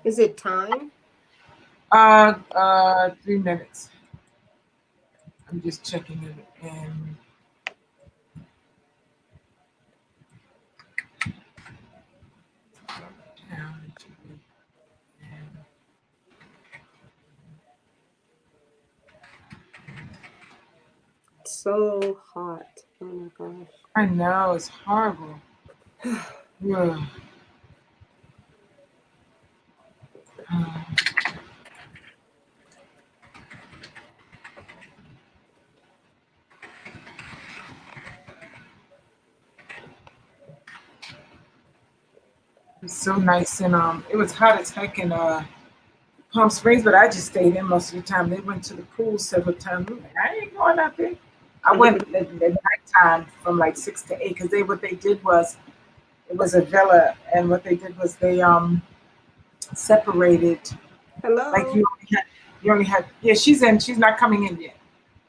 Is it time? 3 minutes. I'm just checking it in. So hot. Oh my gosh. I know, it's horrible. Yeah. It was so nice and it was hot as heck in Palm Springs, but I just stayed in most of the time. They went to the pool several times. I'm like, I ain't going out there. I went at nighttime from like 6 to 8 because what they did was it was a villa, and what they did was they separated. Like Hello? you only had yeah. She's not coming in yet.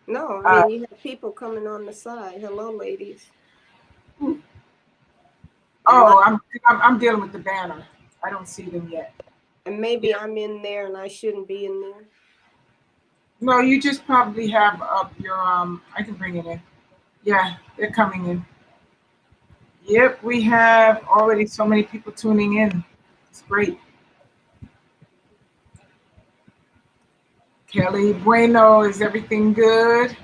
No, I Uh, mean, you have people coming on the side. Hello, ladies. What? I'm dealing with the banner. I don't see them yet. And maybe I'm in there and I shouldn't be in there. No, you just probably have up your I can bring it in. Yeah, they're coming in. Yep, we have already so many people tuning in. It's great. Kelly Bueno, is everything good?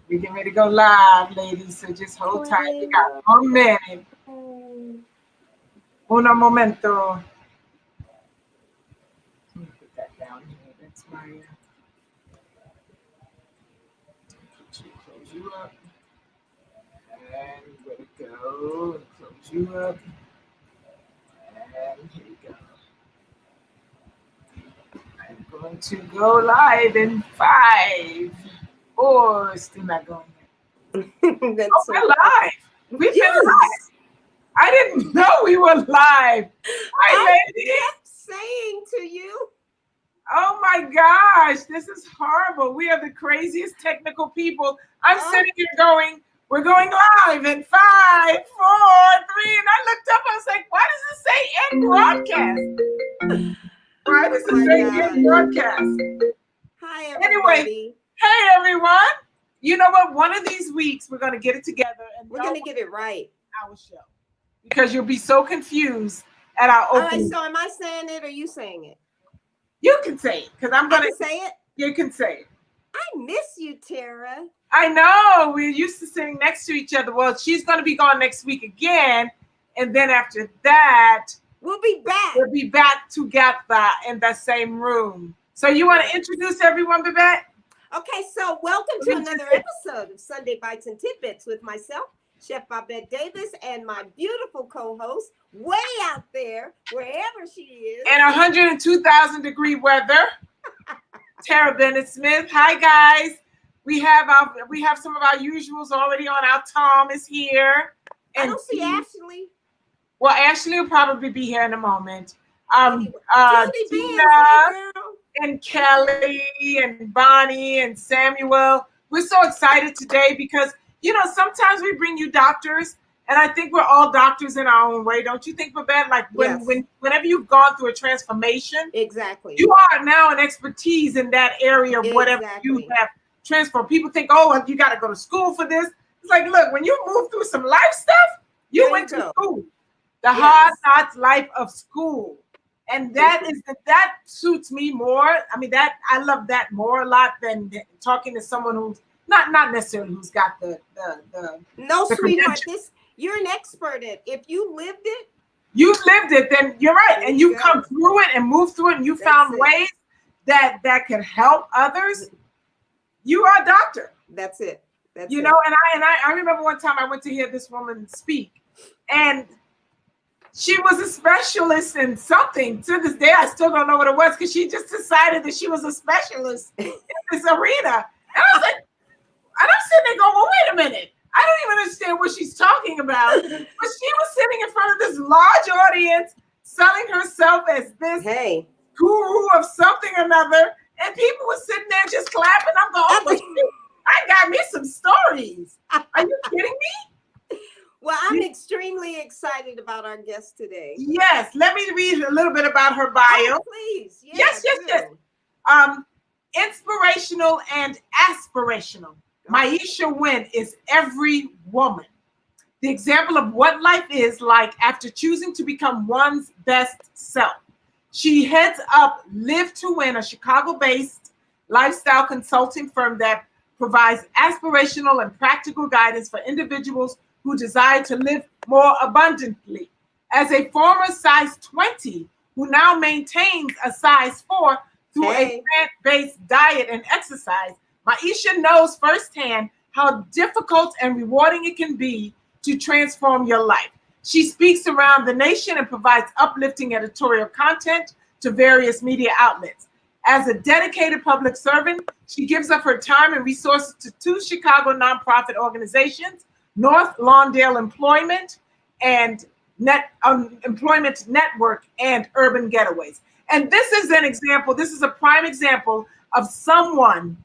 We getting ready to go live, ladies. So just hold tight. We got 1 minute. Uno momento. Let me put that down here. That's my. Close you up. And let it go. Close you up. And here you go. I'm going to go live in 5, 4. Still not going yet. That's We're live. We've yes. been live. I didn't know we were live. Hi, ladies. Kept saying to you. Oh my gosh, this is horrible. We are the craziest technical people. I'm sitting here going, we're going live in 5, 4, 3. And I looked up, I was like, why does it say end broadcast? Why does it say end broadcast? Hi, everybody. Hey, everyone. You know what? One of these weeks, we're going to get it together. And we're going to get it right. Our show. Because you'll be so confused at our opening. All right, so am I saying it or you saying it? You can say it, because I'm going to say it. You can say it. I miss you, Terrah. I know. We're used to sitting next to each other. Well, she's going to be gone next week again. And then after that, we'll be back. We'll be back together in the same room. So you want to introduce everyone, Babette? Okay, so welcome to another episode of Sunday Bites and Tidbits with myself, Chef Babette Davis, and my beautiful co-host, way out there, wherever she is. In 102,000 degree weather, Terrah Bennett Smith. Hi, guys. We have some of our usuals already on. Our Tom is here. And I don't see Ashley. Well, Ashley will probably be here in a moment. Tina and Kelly and Bonnie and Samuel. We're so excited today because, sometimes we bring you doctors, and I think we're all doctors in our own way. Don't you think, Babette? Like whenever you've gone through a transformation, exactly, you are now an expertise in that area of whatever you have transformed. People think, oh, you got to go to school for this. It's like, look, when you move through some life stuff, you went to school. The hard knocks life of school. And that suits me more. I mean, I love that more a lot than talking to someone who's not necessarily who's got the sweetheart, you're an expert at. If you lived it, then you're right. And you come through it and move through it, and you found ways that could help others. You are a doctor. That's it. And I remember one time I went to hear this woman speak, and she was a specialist in something. To this day, I still don't know what it was because she just decided that she was a specialist in this arena. And I was like, and I'm sitting there going, well, wait a minute. I don't even understand what she's talking about. But she was sitting in front of this large audience selling herself as this guru of something or another. And people were sitting there just clapping. I'm going, oh, I got me some stories. Are you kidding me? Well, I'm extremely excited about our guest today. Yes, let me read a little bit about her bio. Oh, please. Yeah, Yes. Inspirational and aspirational. Maisha Wynn is every woman. The example of what life is like after choosing to become one's best self. She heads up Live to Win, a Chicago-based lifestyle consulting firm that provides aspirational and practical guidance for individuals who desire to live more abundantly. As a former size 20 who now maintains a size 4 through a plant-based diet and exercise, Maisha knows firsthand how difficult and rewarding it can be to transform your life. She speaks around the nation and provides uplifting editorial content to various media outlets. As a dedicated public servant, she gives up her time and resources to 2 Chicago nonprofit organizations, North Lawndale Employment and Employment Network and Urban Getaways. And this is an example, this is a prime example of someone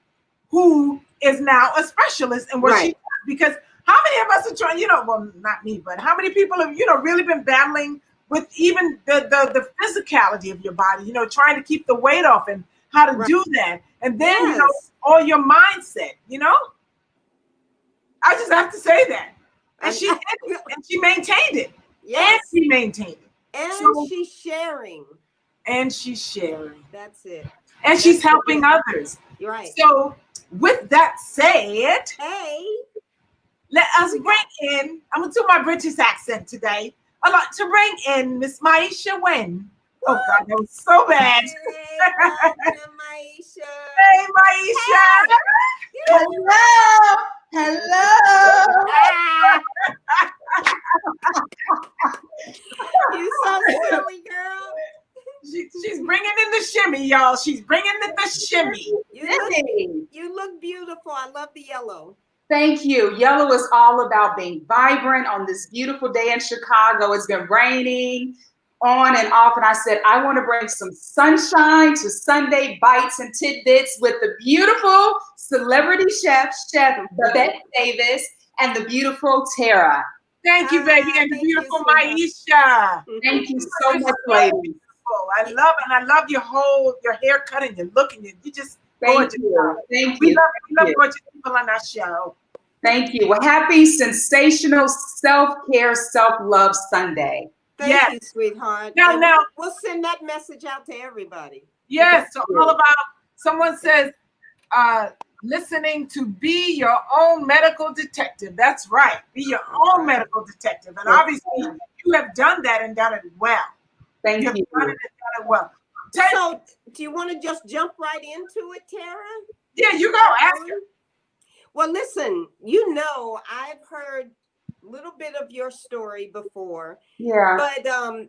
who is now a specialist in what she does. Because how many of us are trying, well, not me, but how many people have, really been battling with even the physicality of your body, trying to keep the weight off and how to do that. And then, all your mindset, I just have to say that. And she maintained it. Yes. And she maintained it. And she's sharing. And she's sharing. That's it. And she's helping others. You're right. So with that said, let us bring in, I'm going to do my British accent today. I'd like to bring in Miss Maisha Wynn. Oh, God, that was so bad. Hey, Maisha. Hey, Maisha. Hey. Hello. You so silly, girl. She's bringing in the shimmy, y'all. She's bringing in the shimmy. You look beautiful. I love the yellow. Thank you. Yellow is all about being vibrant on this beautiful day in Chicago. It's been raining on and off, and I said, I want to bring some sunshine to Sunday Bites and Tidbits with the beautiful celebrity chef Babette Davis, and the beautiful Terrah. Thank you, baby, and the beautiful Maisha. Thank you so much, ladies. I love it, and I love your haircut and your look, and you just gorgeous. Thank we you. love gorgeous people on our show. Thank you. Well, happy sensational self-care, self-love Sunday. Thank you, sweetheart. Now, we'll send that message out to everybody. Yes, so all about, someone says, listening to be your own medical detective. That's right. Be your own medical detective. And obviously, you have done that and done it well. Thank you. Done it and done it well. So, do you want to just jump right into it, Terrah? Yeah, you go. Ask her. Well, listen, I've heard a little bit of your story before. Yeah. But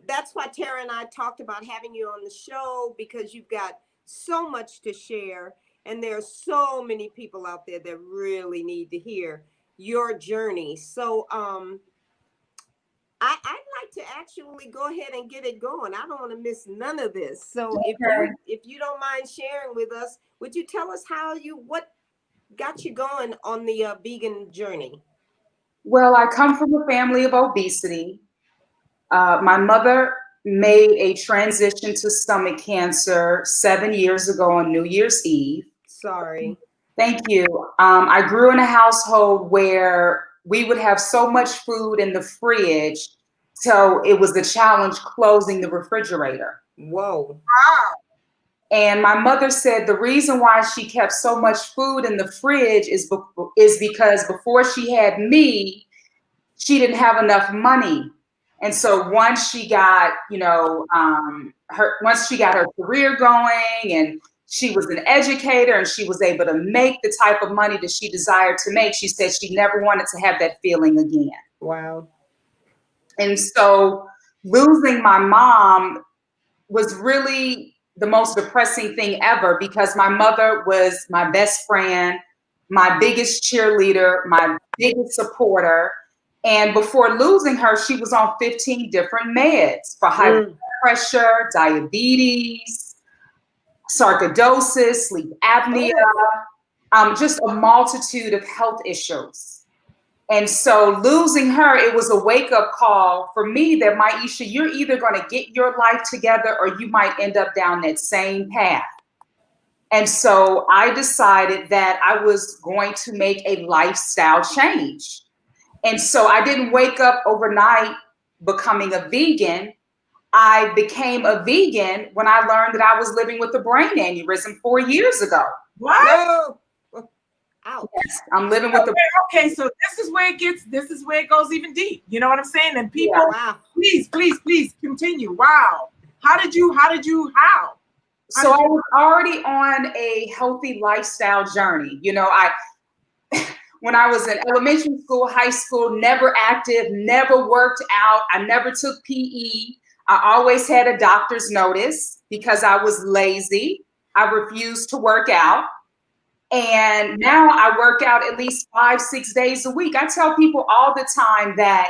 that's why Terrah and I talked about having you on the show, because you've got so much to share. And there's so many people out there that really need to hear your journey. So I'd like to actually go ahead and get it going. I don't want to miss none of this. So if you don't mind sharing with us, would you tell us what got you going on the vegan journey? Well, I come from a family of obesity. My mother made a transition to stomach cancer 7 years ago on New Year's Eve. Sorry. Thank you. I grew in a household where we would have so much food in the fridge, so it was a challenge closing the refrigerator. Whoa. Wow. And my mother said the reason why she kept so much food in the fridge is because before she had me, she didn't have enough money. And so once she got, once she got her career going and she was an educator and she was able to make the type of money that she desired to make, she said she never wanted to have that feeling again. Wow. And so losing my mom was really the most depressing thing ever, because my mother was my best friend, my biggest cheerleader, my biggest supporter. And before losing her, she was on 15 different meds for high blood pressure, diabetes, sarcoidosis, sleep apnea, just a multitude of health issues. And so losing her, it was a wake-up call for me that, Maisha, you're either going to get your life together or you might end up down that same path. And so I decided that I was going to make a lifestyle change. And so I didn't wake up overnight becoming a vegan. I became a vegan when I learned that I was living with a brain aneurysm 4 years ago. What? No. Ouch. Yes, I'm living with a. Okay, so this is where it goes even deep. You know what I'm saying? And people, Wow. please continue. Wow. How? So I was already on a healthy lifestyle journey. You know, when I was in elementary school, high school, never active, never worked out. I never took PE. I always had a doctor's notice because I was lazy. I refused to work out. And now I work out at least 5-6 days a week. I tell people all the time that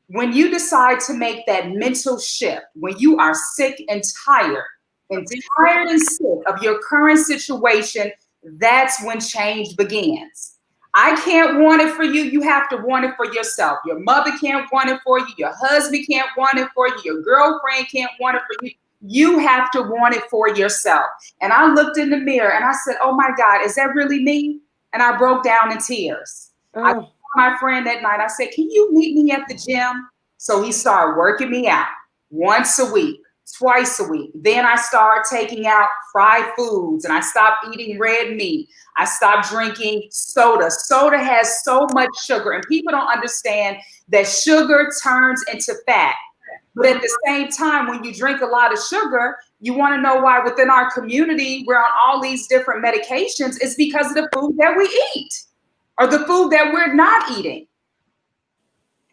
when you decide to make that mental shift, when you are sick and tired and sick of your current situation, that's when change begins. I can't want it for you. You have to want it for yourself. Your mother can't want it for you. Your husband can't want it for you. Your girlfriend can't want it for you. You have to want it for yourself. And I looked in the mirror and I said, oh my God, is that really me? And I broke down in tears. I called my friend that night. I said, can you meet me at the gym? So he started working me out once a week, twice a week. Then I started taking out fried foods and I stopped eating red meat. I stopped drinking soda. Soda has so much sugar and people don't understand that sugar turns into fat. But at the same time, when you drink a lot of sugar, you want to know why within our community, we're on all these different medications. It's because of the food that we eat or the food that we're not eating.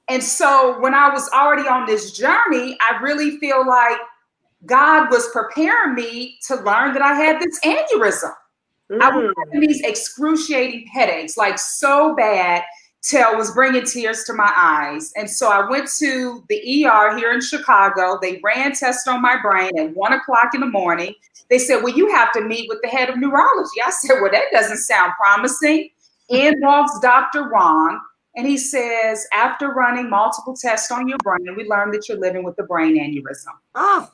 And so when I was already on this journey, I really feel like God was preparing me to learn that I had this aneurysm. I was having these excruciating headaches, like so bad, till it was bringing tears to my eyes. And so I went to the ER here in Chicago. They ran tests on my brain at 1 o'clock in the morning. They said, well, you have to meet with the head of neurology. I said, well, that doesn't sound promising. In walks Dr. Wong. And he says, after running multiple tests on your brain, we learned that you're living with a brain aneurysm. Oh.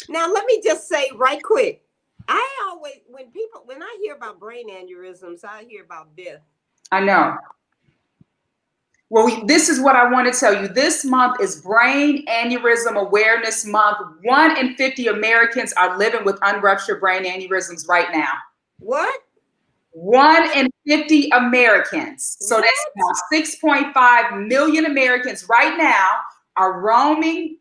Now, let me just say right quick. I always, when I hear about brain aneurysms, I hear about death. I know. Well, this is what I want to tell you. This month is Brain Aneurysm Awareness Month. 1 in 50 Americans are living with unruptured brain aneurysms right now. What? 1 in 50 Americans. So that's about 6.5 million Americans right now are roaming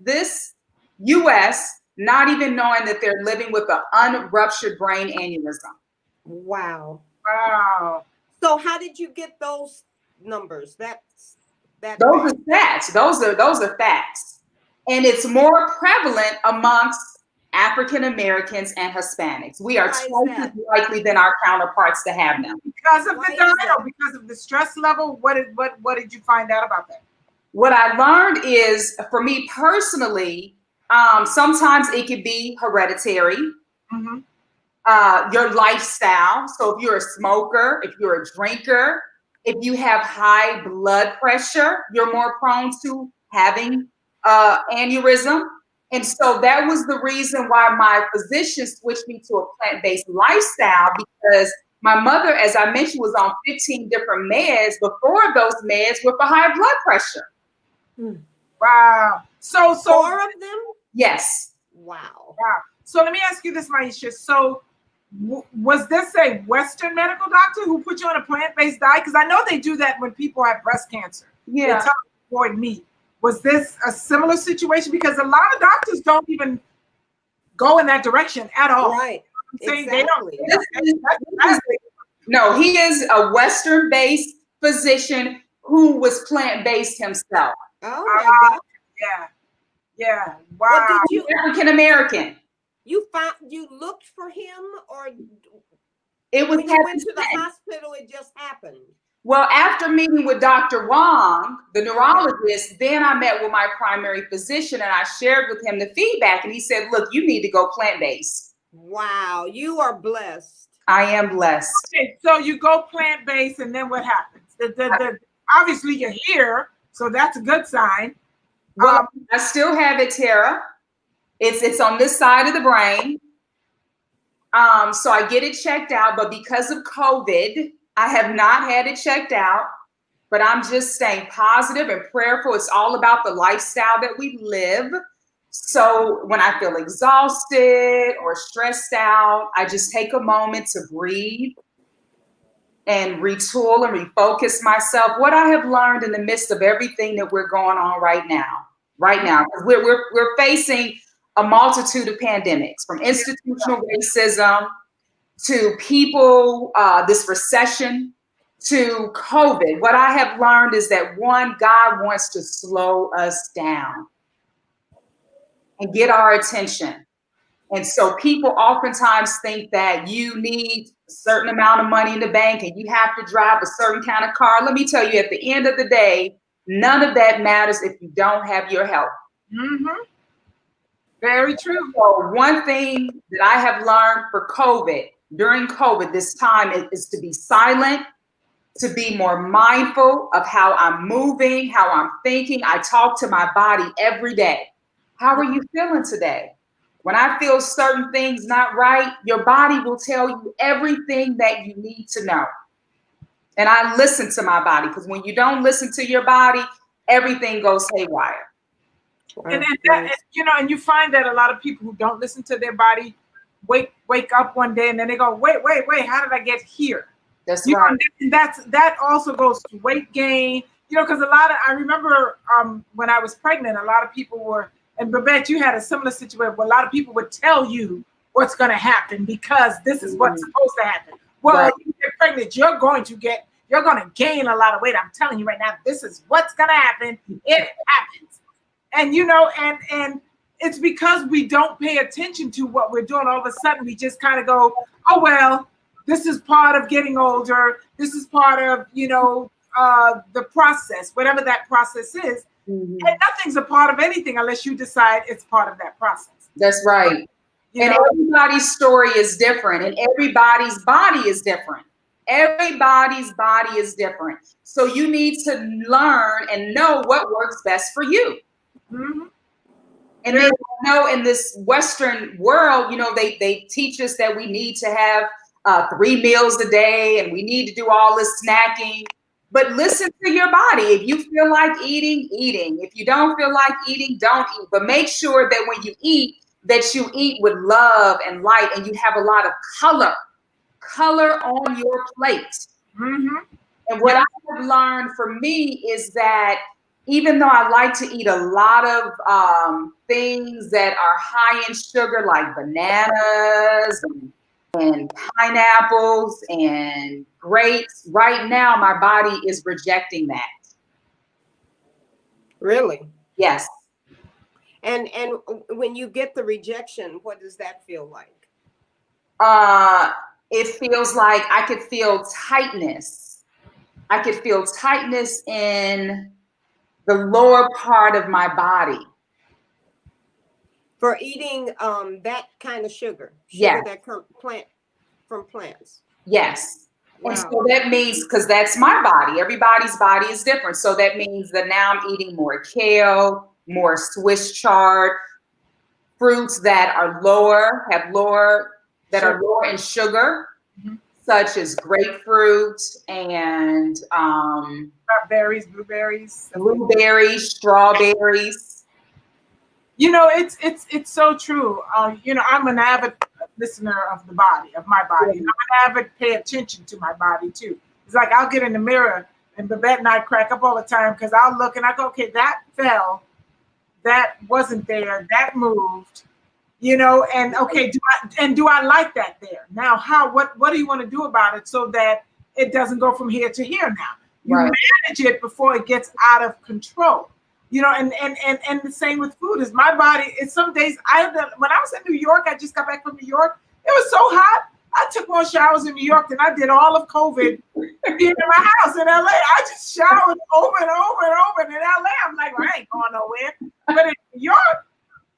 this U.S., not even knowing that they're living with an unruptured brain aneurysm. Wow. Wow. So how did you get those numbers? Those are stats. Those are facts. And it's more prevalent amongst African Americans and Hispanics. We are twice as likely than our counterparts to have them. Because of the diet, because of the stress level. What did you find out about that? What I learned is, for me personally, sometimes it could be hereditary. Mm-hmm. Your lifestyle. So if you're a smoker, if you're a drinker, if you have high blood pressure, you're more prone to having aneurysm. And so that was the reason why my physician switched me to a plant-based lifestyle, because my mother, as I mentioned, was on 15 different meds. Before those meds were for high blood pressure. Wow. So 4 of them? Yes. Wow. So let me ask you this, Maisha. So was this a Western medical doctor who put you on a plant-based diet? Because I know they do that when people have breast cancer. Yeah. They tell them to avoid meat. Was this a similar situation? Because a lot of doctors don't even go in that direction at all. Right. Exactly. No, he is a Western-based physician who was plant-based himself. Oh my God. Yeah. Wow. What did you, African American. You looked for him, or it was when you went to the hospital, it just happened? Well, after meeting with Dr. Wong, the neurologist, then I met with my primary physician and I shared with him the feedback, and he said, look, you need to go plant-based. Wow, you are blessed. I am blessed. Okay, so you go plant-based, and then what happens? Obviously you're here, so that's a good sign. Well, I still have it, Terrah. It's on this side of the brain. So I get it checked out, but because of COVID, I have not had it checked out. But I'm just staying positive and prayerful. It's all about the lifestyle that we live. So when I feel exhausted or stressed out, I just take a moment to breathe and retool and refocus myself. What I have learned in the midst of everything that we're going on right now, we're facing a multitude of pandemics, from institutional racism to people, this recession, to COVID. What I have learned is that, one, God wants to slow us down and get our attention. And so people oftentimes think that you need a certain amount of money in the bank and you have to drive a certain kind of car. Let me tell you, at the end of the day, none of that matters if you don't have your health. Mm-hmm. Very true. So one thing that I have learned for COVID, during COVID, this time, is to be silent, to be more mindful of how I'm moving, how I'm thinking. I talk to my body every day. How are you feeling today? When I feel certain things not right, your body will tell you everything that you need to know. And I listen to my body, because when you don't listen to your body, everything goes haywire. And that, and you find that a lot of people who don't listen to their body wake up one day and then they go, wait, how did I get here? That's right. And that also goes to weight gain, because I remember when I was pregnant, a lot of people were, and Babette, you had a similar situation where a lot of people would tell you what's going to happen because this is what's supposed to happen. Well, right. When you get pregnant, you're going to gain a lot of weight. I'm telling you right now, this is what's going to happen. It happens. And, and it's because we don't pay attention to what we're doing. All of a sudden, we just kind of go, oh, well, this is part of getting older. This is part of, the process, whatever that process is. Mm-hmm. And nothing's a part of anything unless you decide it's part of that process. That's right. Everybody's story is different, and everybody's body is different. Everybody's body is different. So you need to learn and know what works best for you. Mm-hmm. And then, in this Western world, they teach us that we need to have 3 meals a day and we need to do all this snacking. But listen to your body. If you feel like eating. If you don't feel like eating, don't eat. But make sure that when you eat, that you eat with love and light, and you have a lot of color on your plate. Mm-hmm. And what I have learned for me is that even though I like to eat a lot of things that are high in sugar, like bananas and pineapples and grapes, right now my body is rejecting that. Really? Yes. And when you get the rejection, what does that feel like? It feels like I could feel tightness. I could feel tightness in the lower part of my body. For eating that kind of sugar yes. that comes from plants. Yes. Wow. And so that means, because that's my body, everybody's body is different. So that means that now I'm eating more kale, more Swiss chard, fruits that are lower in sugar, mm-hmm. such as grapefruit and berries, blueberries, strawberries. It's so true. I'm an avid listener of my body. And I'm an avid pay attention to my body too. It's like I'll get in the mirror, and Babette and I crack up all the time because I'll look and I go, okay, that fell, that wasn't there, that moved, and okay, do I like that there? Now, what do you want to do about it so that it doesn't go from here to here now? You manage it before it gets out of control. And the same with food. Is my body, it's some days when I was in New York, I just got back from New York. It was so hot. I took more showers in New York than I did all of COVID being in my house in LA. I just showered over and over and over. And in LA, I'm like, well, I ain't going nowhere. But in New York,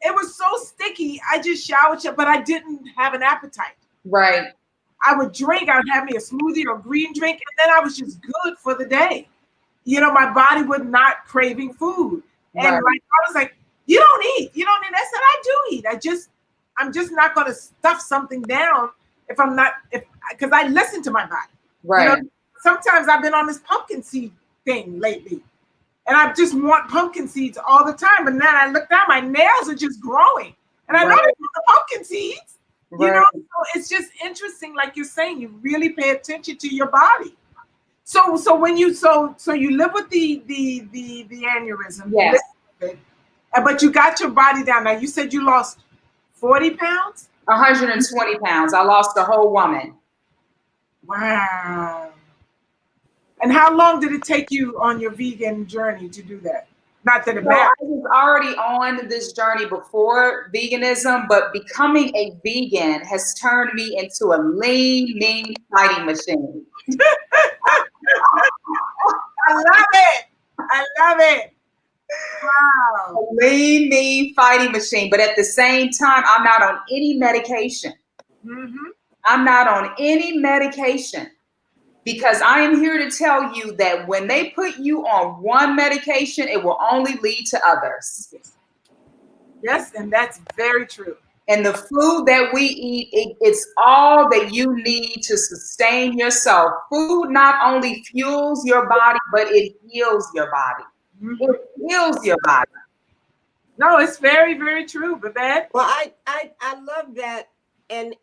it was so sticky. I just showered, but I didn't have an appetite. Right. I would drink, I would have me a smoothie or green drink, and then I was just good for the day. You know, my body would not craving food. And Right. like I was like, you don't eat. You don't eat. I said, I do eat. I'm just not gonna stuff something down because I listen to my body. Right. You know, sometimes I've been on this pumpkin seed thing lately. And I just want pumpkin seeds all the time. But now I look down, my nails are just growing. And I know they want the pumpkin seeds. You know, so it's just interesting, like you're saying, you really pay attention to your body. So when you you live with the aneurysm, you Yes. live with it, but you got your body down. Now you said you lost 40 pounds? 120 pounds. I lost a whole woman. Wow. And how long did it take you on your vegan journey to do that? Not that it So I matters. was already on this journey before veganism, but becoming a vegan has turned me into a lean, mean fighting machine. I love it. I love it. Wow. A lean, mean fighting machine. But at the same time, I'm not on any medication. Mm-hmm. I'm not on any medication. Because I am here to tell you that when they put you on one medication, it will only lead to others. Yes, and that's very true. And the food that we eat, it's all that you need to sustain yourself. Food not only fuels your body, but it heals your body. Mm-hmm. It heals your body. No, it's very, very true, Babette. Well, I love that, and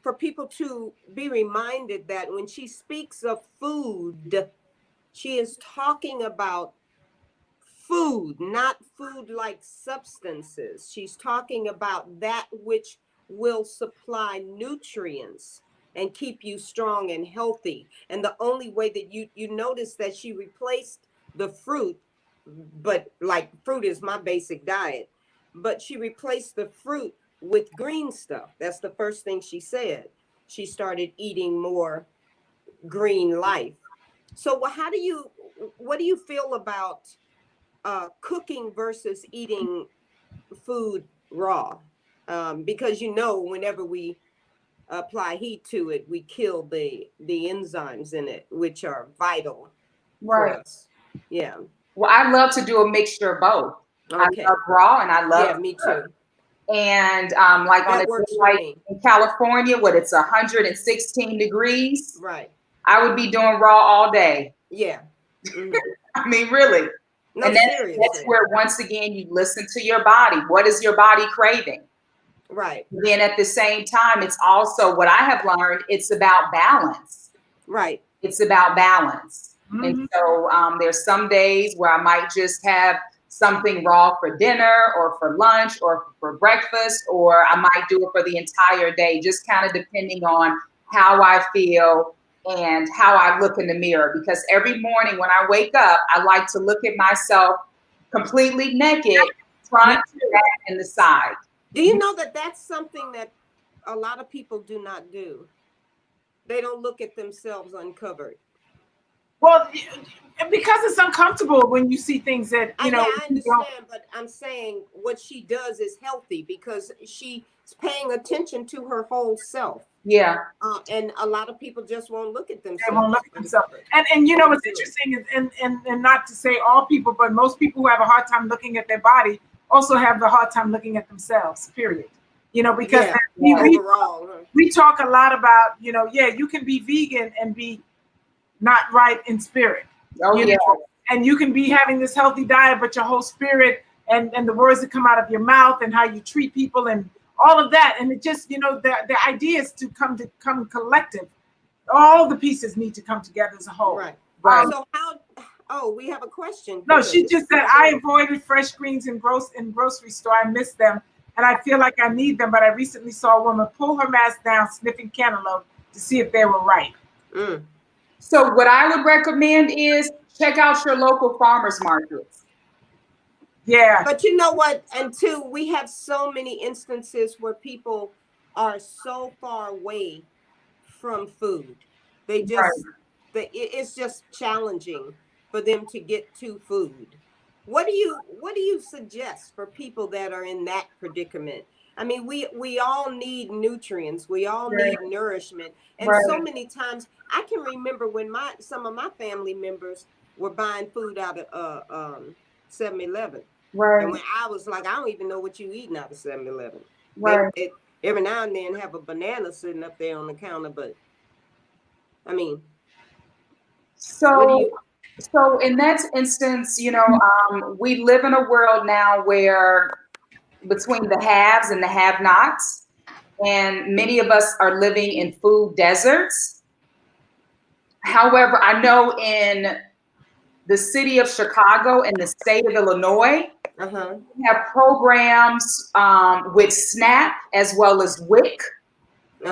for people to be reminded that when she speaks of food, she is talking about food, not food like substances. She's talking about that which will supply nutrients and keep you strong and healthy. And the only way that you notice that she replaced the fruit, but like fruit is my basic diet, but she replaced the fruit with green stuff. That's the first thing she said. She started eating more green life. So what do you feel about cooking versus eating food raw? Because whenever we apply heat to it, we kill the enzymes in it, which are vital for us. Yeah. Well, I love to do a mixture of both. Okay. I love raw and I love me too. And like That on a works day for like me. in California, what it's 116 degrees, Right. I would be doing raw all day. Yeah. Mm-hmm. I mean, really. No, And that's seriously. where once again you listen to your body. What is your body craving? Right. Then at the same time, it's also what I have learned. It's about balance. Right. It's about balance. Mm-hmm. And so there's some days where I might just have something raw for dinner or for lunch or for breakfast, or I might do it for the entire day, just kind of depending on how I feel and how I look in the mirror. Because every morning when I wake up, I like to look at myself completely naked, front, back, and the side. Do you know that that's something that a lot of people do not do? They don't look at themselves uncovered. Well, because it's uncomfortable when you see things that, I understand, but I'm saying what she does is healthy because she's paying attention to her whole self. Yeah. And a lot of people just won't look at themselves. They won't look at themselves. And you know what's interesting is, and not to say all people, but most people who have a hard time looking at their body also have the hard time looking at themselves, period. You know, because we talk a lot about, you can be vegan and be not right in spirit. Oh, yeah. And you can be having this healthy diet, but your whole spirit and the words that come out of your mouth and how you treat people and all of that. And it just, the idea is to come collective. All the pieces need to come together as a whole. Right. So we have a question. No, she just said, I avoided fresh greens in grocery store. I miss them. And I feel like I need them. But I recently saw a woman pull her mask down, sniffing cantaloupe to see if they were ripe. Mm. So what I would recommend is check out your local farmers markets. Yeah. But you know what? And two, we have so many instances where people are so far away from food. It's just challenging for them to get to food. What do you suggest for people that are in that predicament? I mean, we all need nutrients. We all Right. need nourishment. And Right. so many times I can remember when some of my family members were buying food out of 7-Eleven. Right. And when I was like, I don't even know what you eating out of 7-Eleven. Right. They every now and then have a banana sitting up there on the counter, but I mean, what do So, you so in that instance, we live in a world now where between the haves and the have-nots, and many of us are living in food deserts. However, I know in the city of Chicago and the state of Illinois, uh-huh. we have programs with SNAP as well as WIC,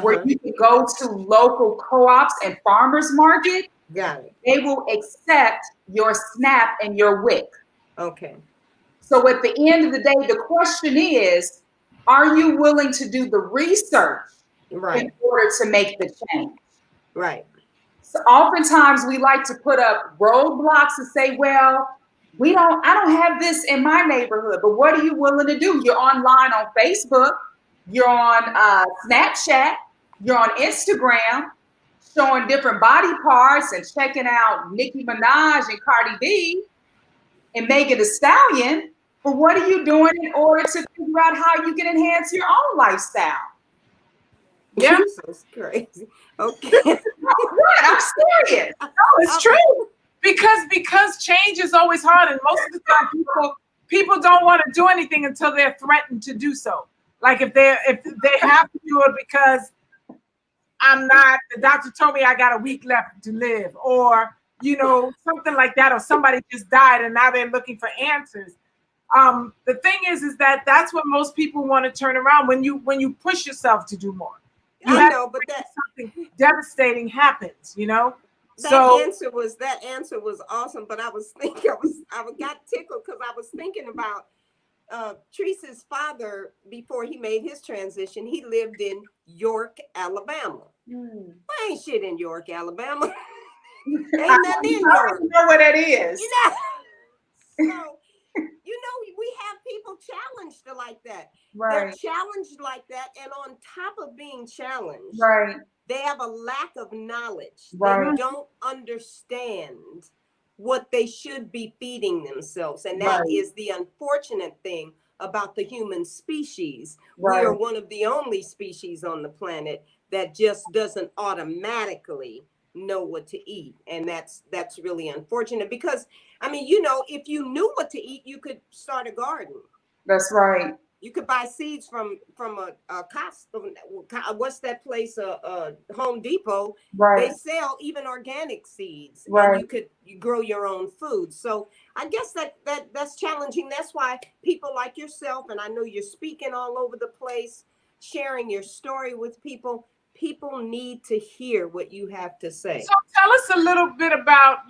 where Uh-huh. you can go to local co-ops and farmers market. Got it. They will accept your SNAP and your WIC. Okay. So at the end of the day, the question is, are you willing to do the research Right. in order to make the change? Right. So oftentimes we like to put up roadblocks and say, well, I don't have this in my neighborhood, but what are you willing to do? You're online on Facebook, you're on Snapchat, you're on Instagram, showing different body parts and checking out Nicki Minaj and Cardi B and Megan Thee Stallion. But what are you doing in order to figure out how you can enhance your own lifestyle? Yeah. So crazy. Okay. What? I'm serious. No, it's true. Because change is always hard, and most of the time people don't want to do anything until they're threatened to do so. Like if they have to do it because the doctor told me I got a week left to live, or something like that, or somebody just died and now they're looking for answers. The thing is that that's what most people want to turn around when you push yourself to do more. I know, but something devastating happens, That answer was awesome, but I was thinking, I got tickled because I was thinking about Teresa's father before he made his transition. He lived in York, Alabama. Well, ain't shit in York, Alabama. Ain't nothing in York. You know what that is. So, we have people challenged like that. Right. They're challenged like that, and on top of being challenged, Right. they have a lack of knowledge. Right. They don't understand what they should be feeding themselves. And that is the unfortunate thing about the human species. Right. We are one of the only species on the planet that just doesn't automatically know what to eat. And that's really unfortunate because, if you knew what to eat, you could start a garden. That's right. You could buy seeds from a Costco. What's that place? Home Depot. Right. They sell even organic seeds. Right. And you grow your own food. So I guess that's challenging. That's why people like yourself, and I know you're speaking all over the place, sharing your story with people. People need to hear what you have to say. So tell us a little bit about,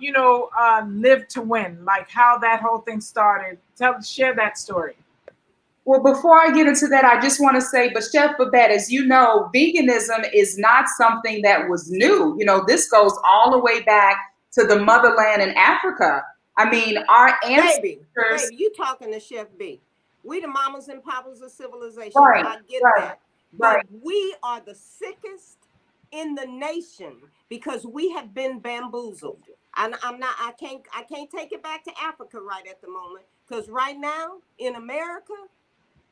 Live to Win, like how that whole thing started. Share that story. Well, before I get into that, I just want to say, but Chef Babette, as you know, veganism is not something that was new. This goes all the way back to the motherland in Africa. I mean, our ancestors. Baby, you talking to Chef B. We the mamas and papas of civilization. Right, I get right, that. But right. we are the sickest in the nation because we have been bamboozled. I can't take it back to Africa right at the moment because right now in America,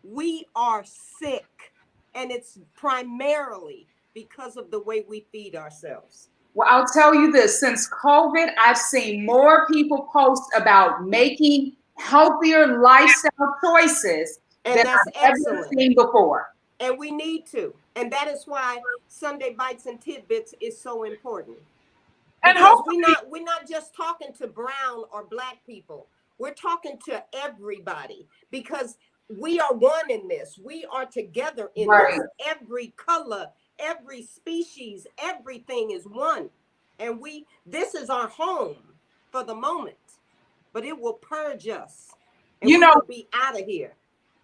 we are sick, and it's primarily because of the way we feed ourselves. Well, I'll tell you this, since COVID, I've seen more people post about making healthier lifestyle choices and than that's I've excellent. ever seen before. And we need to. And that is why Sunday Bites and Tidbits is so important. And because we're not just talking to brown or black people. We're talking to everybody because we are one in this. We are together in this. Every color, every species, everything is one. And this is our home for the moment. But it will purge us. And we will be out of here.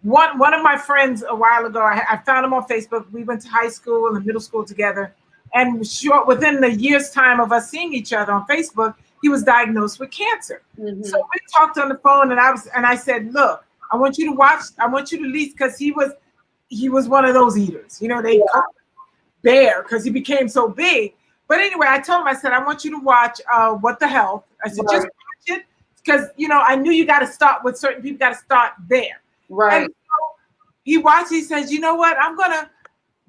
One of my friends a while ago, I found him on Facebook. We went to high school and middle school together. And within the year's time of us seeing each other on Facebook, he was diagnosed with cancer. Mm-hmm. So we talked on the phone, and I said, look, I want you to watch. I want you to at least, because he was one of those eaters. You know, they call him bear because he became so big. But anyway, I told him, I said, I want you to watch What the Health. I said, just watch it, because I knew you got to start with certain people. Got to start there. Right. And so he watched. He says, you know what?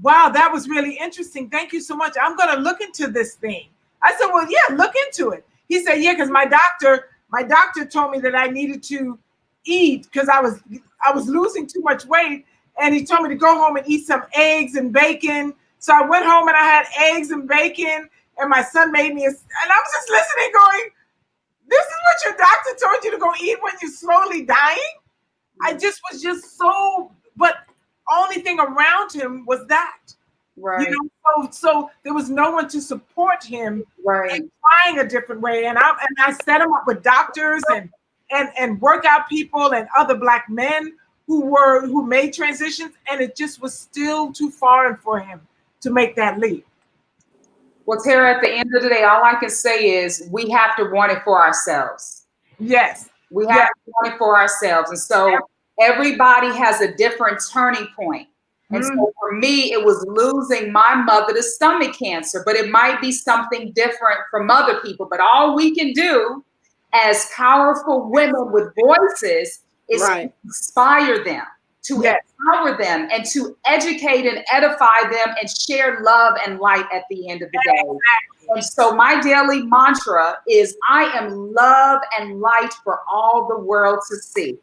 Wow, that was really interesting. Thank you so much. I'm gonna look into this thing. I said, well, yeah, look into it. He said, yeah, because my doctor told me that I needed to eat because I was losing too much weight, and he told me to go home and eat some eggs and bacon. So I went home and I had eggs and bacon, and my son made me and I was just listening, going, this is what your doctor told you to go eat when you're slowly dying? I just was just so, but only thing around him was that. Right. So there was no one to support him in trying a different way. And I set him up with doctors and workout people and other Black men who made transitions, and it just was still too foreign for him to make that leap. Well, Terrah, at the end of the day, all I can say is we have to want it for ourselves. Yes. We have to want it for ourselves. And so everybody has a different turning point. And so for me, it was losing my mother to stomach cancer, but it might be something different from other people. But all we can do as powerful women with voices is to inspire them, to empower them, and to educate and edify them and share love and light at the end of the day. And so my daily mantra is I am love and light for all the world to see.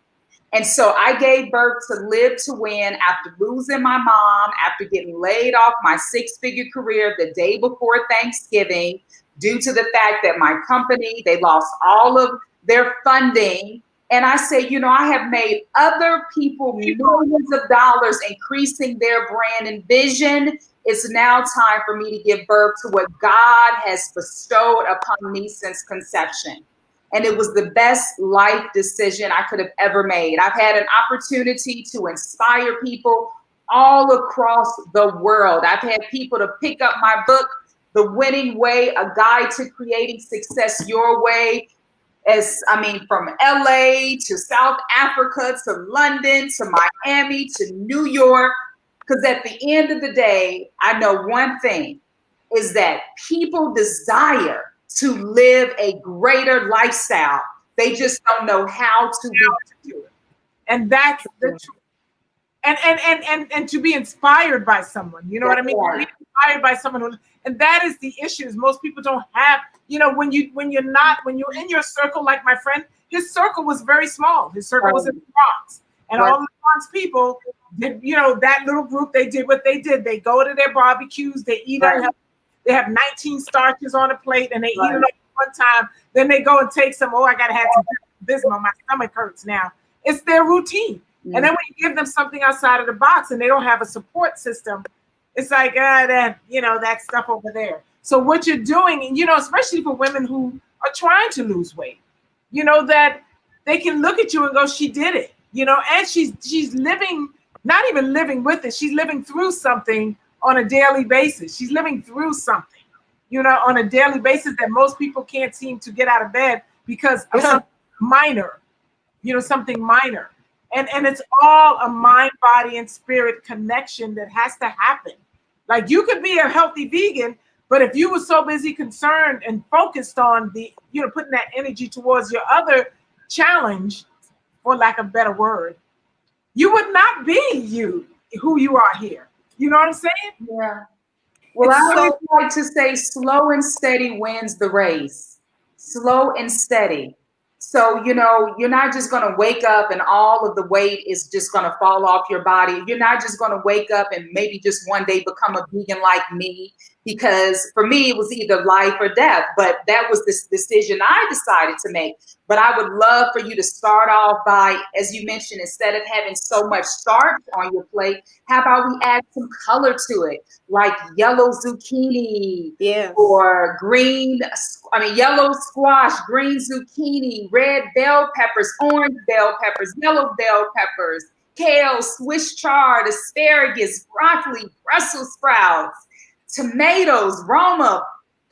And so I gave birth to Live to Win after losing my mom, after getting laid off my 6-figure career the day before Thanksgiving, due to the fact that my company, they lost all of their funding. And I say, I have made other people millions of dollars increasing their brand and vision. It's now time for me to give birth to what God has bestowed upon me since conception. And it was the best life decision I could have ever made. I've had an opportunity to inspire people all across the world. I've had people to pick up my book, The Winning Way, A Guide to Creating Success Your Way. From LA to South Africa to London to Miami to New York. Because at the end of the day, I know one thing is that people desire to live a greater lifestyle. They just don't know how to do it. And that's the truth. And to be inspired by someone, you know what I mean? Be inspired by someone and that is the issue. Is most people don't have, when you're in your circle, like my friend, his circle was very small. His circle was in the Bronx. And all the Bronx people did, that little group, they did what they did. They go to their barbecues, they eat unhealthy. They have 19 starches on a plate and they eat it all one time. Then they go and take some, I got to have some Bismol. My stomach hurts now. It's their routine. And then when you give them something outside of the box and they don't have a support system, it's like, that stuff over there. So what you're doing, and, especially for women who are trying to lose weight, that they can look at you and go, she did it, and she's living, not even living with it. She's living through something on a daily basis. She's living through something, on a daily basis that most people can't seem to get out of bed because of something minor, something minor. And it's all a mind, body, and spirit connection that has to happen. Like you could be a healthy vegan, but if you were so busy, concerned, and focused on putting that energy towards your other challenge, for lack of a better word, you would not be who you are here. You know what I'm saying? Yeah. Well, I always like to say slow and steady wins the race. Slow and steady. So, you're not just going to wake up and all of the weight is just going to fall off your body. You're not just going to wake up and maybe just one day become a vegan like me, because for me, it was either life or death. But that was this decision I decided to make. But I would love for you to start off by, as you mentioned, instead of having so much starch on your plate, how about we add some color to it, like yellow zucchini or yellow squash, green zucchini, red bell peppers, orange bell peppers, yellow bell peppers, kale, Swiss chard, asparagus, broccoli, Brussels sprouts, tomatoes, Roma,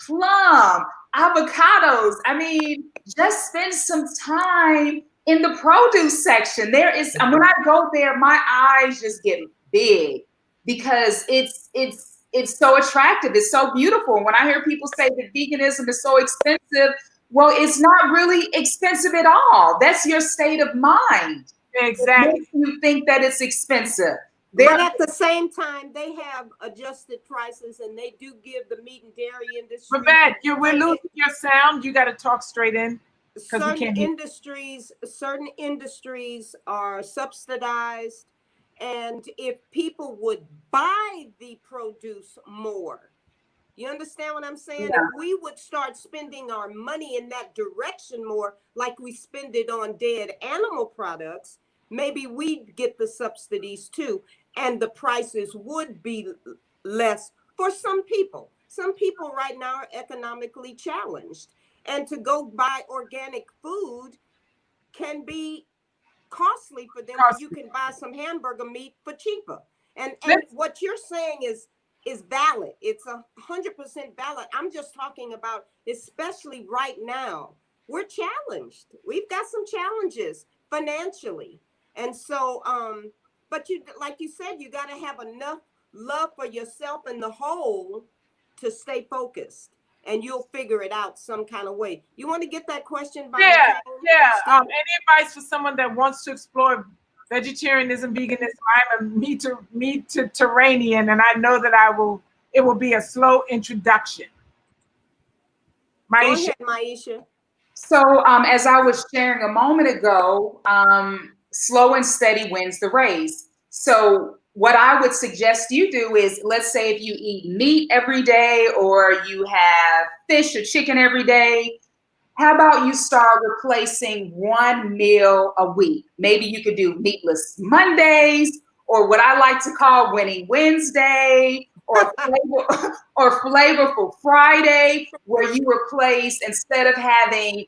plum, avocados. I mean, just spend some time in the produce section. There is, when I go there, my eyes just get big because it's so attractive. It's so beautiful. When I hear people say that veganism is so expensive, well, it's not really expensive at all. That's your state of mind. Exactly. It makes you think that it's expensive. But at the same time, they have adjusted prices, and they do give the meat and dairy industry. Babette, we're losing your sound. You got to talk straight in. Certain industries are subsidized, and if people would buy the produce more, you understand what I'm saying? Yeah. If we would start spending our money in that direction more, like we spend it on dead animal products, maybe we'd get the subsidies too, and the prices would be less for some people. Some people right now are economically challenged, and to go buy organic food can be costly for them. You can buy some hamburger meat for cheaper. And what you're saying is valid. It's 100% valid. I'm just talking about, especially right now, we're challenged. We've got some challenges financially. And so, but you, like you said, you got to have enough love for yourself and the whole to stay focused, and you'll figure it out some kind of way. You want to get that question by Any advice for someone that wants to explore vegetarianism, veganism? I'm a meat to Terranian, and I know that it will be a slow introduction. Go ahead, Maisha. So as I was sharing a moment ago, slow and steady wins the race. So what I would suggest you do is, let's say if you eat meat every day or you have fish or chicken every day, how about you start replacing one meal a week? Maybe you could do meatless Mondays, or what I like to call winning Wednesday, or flavorful Friday, where you replace, instead of having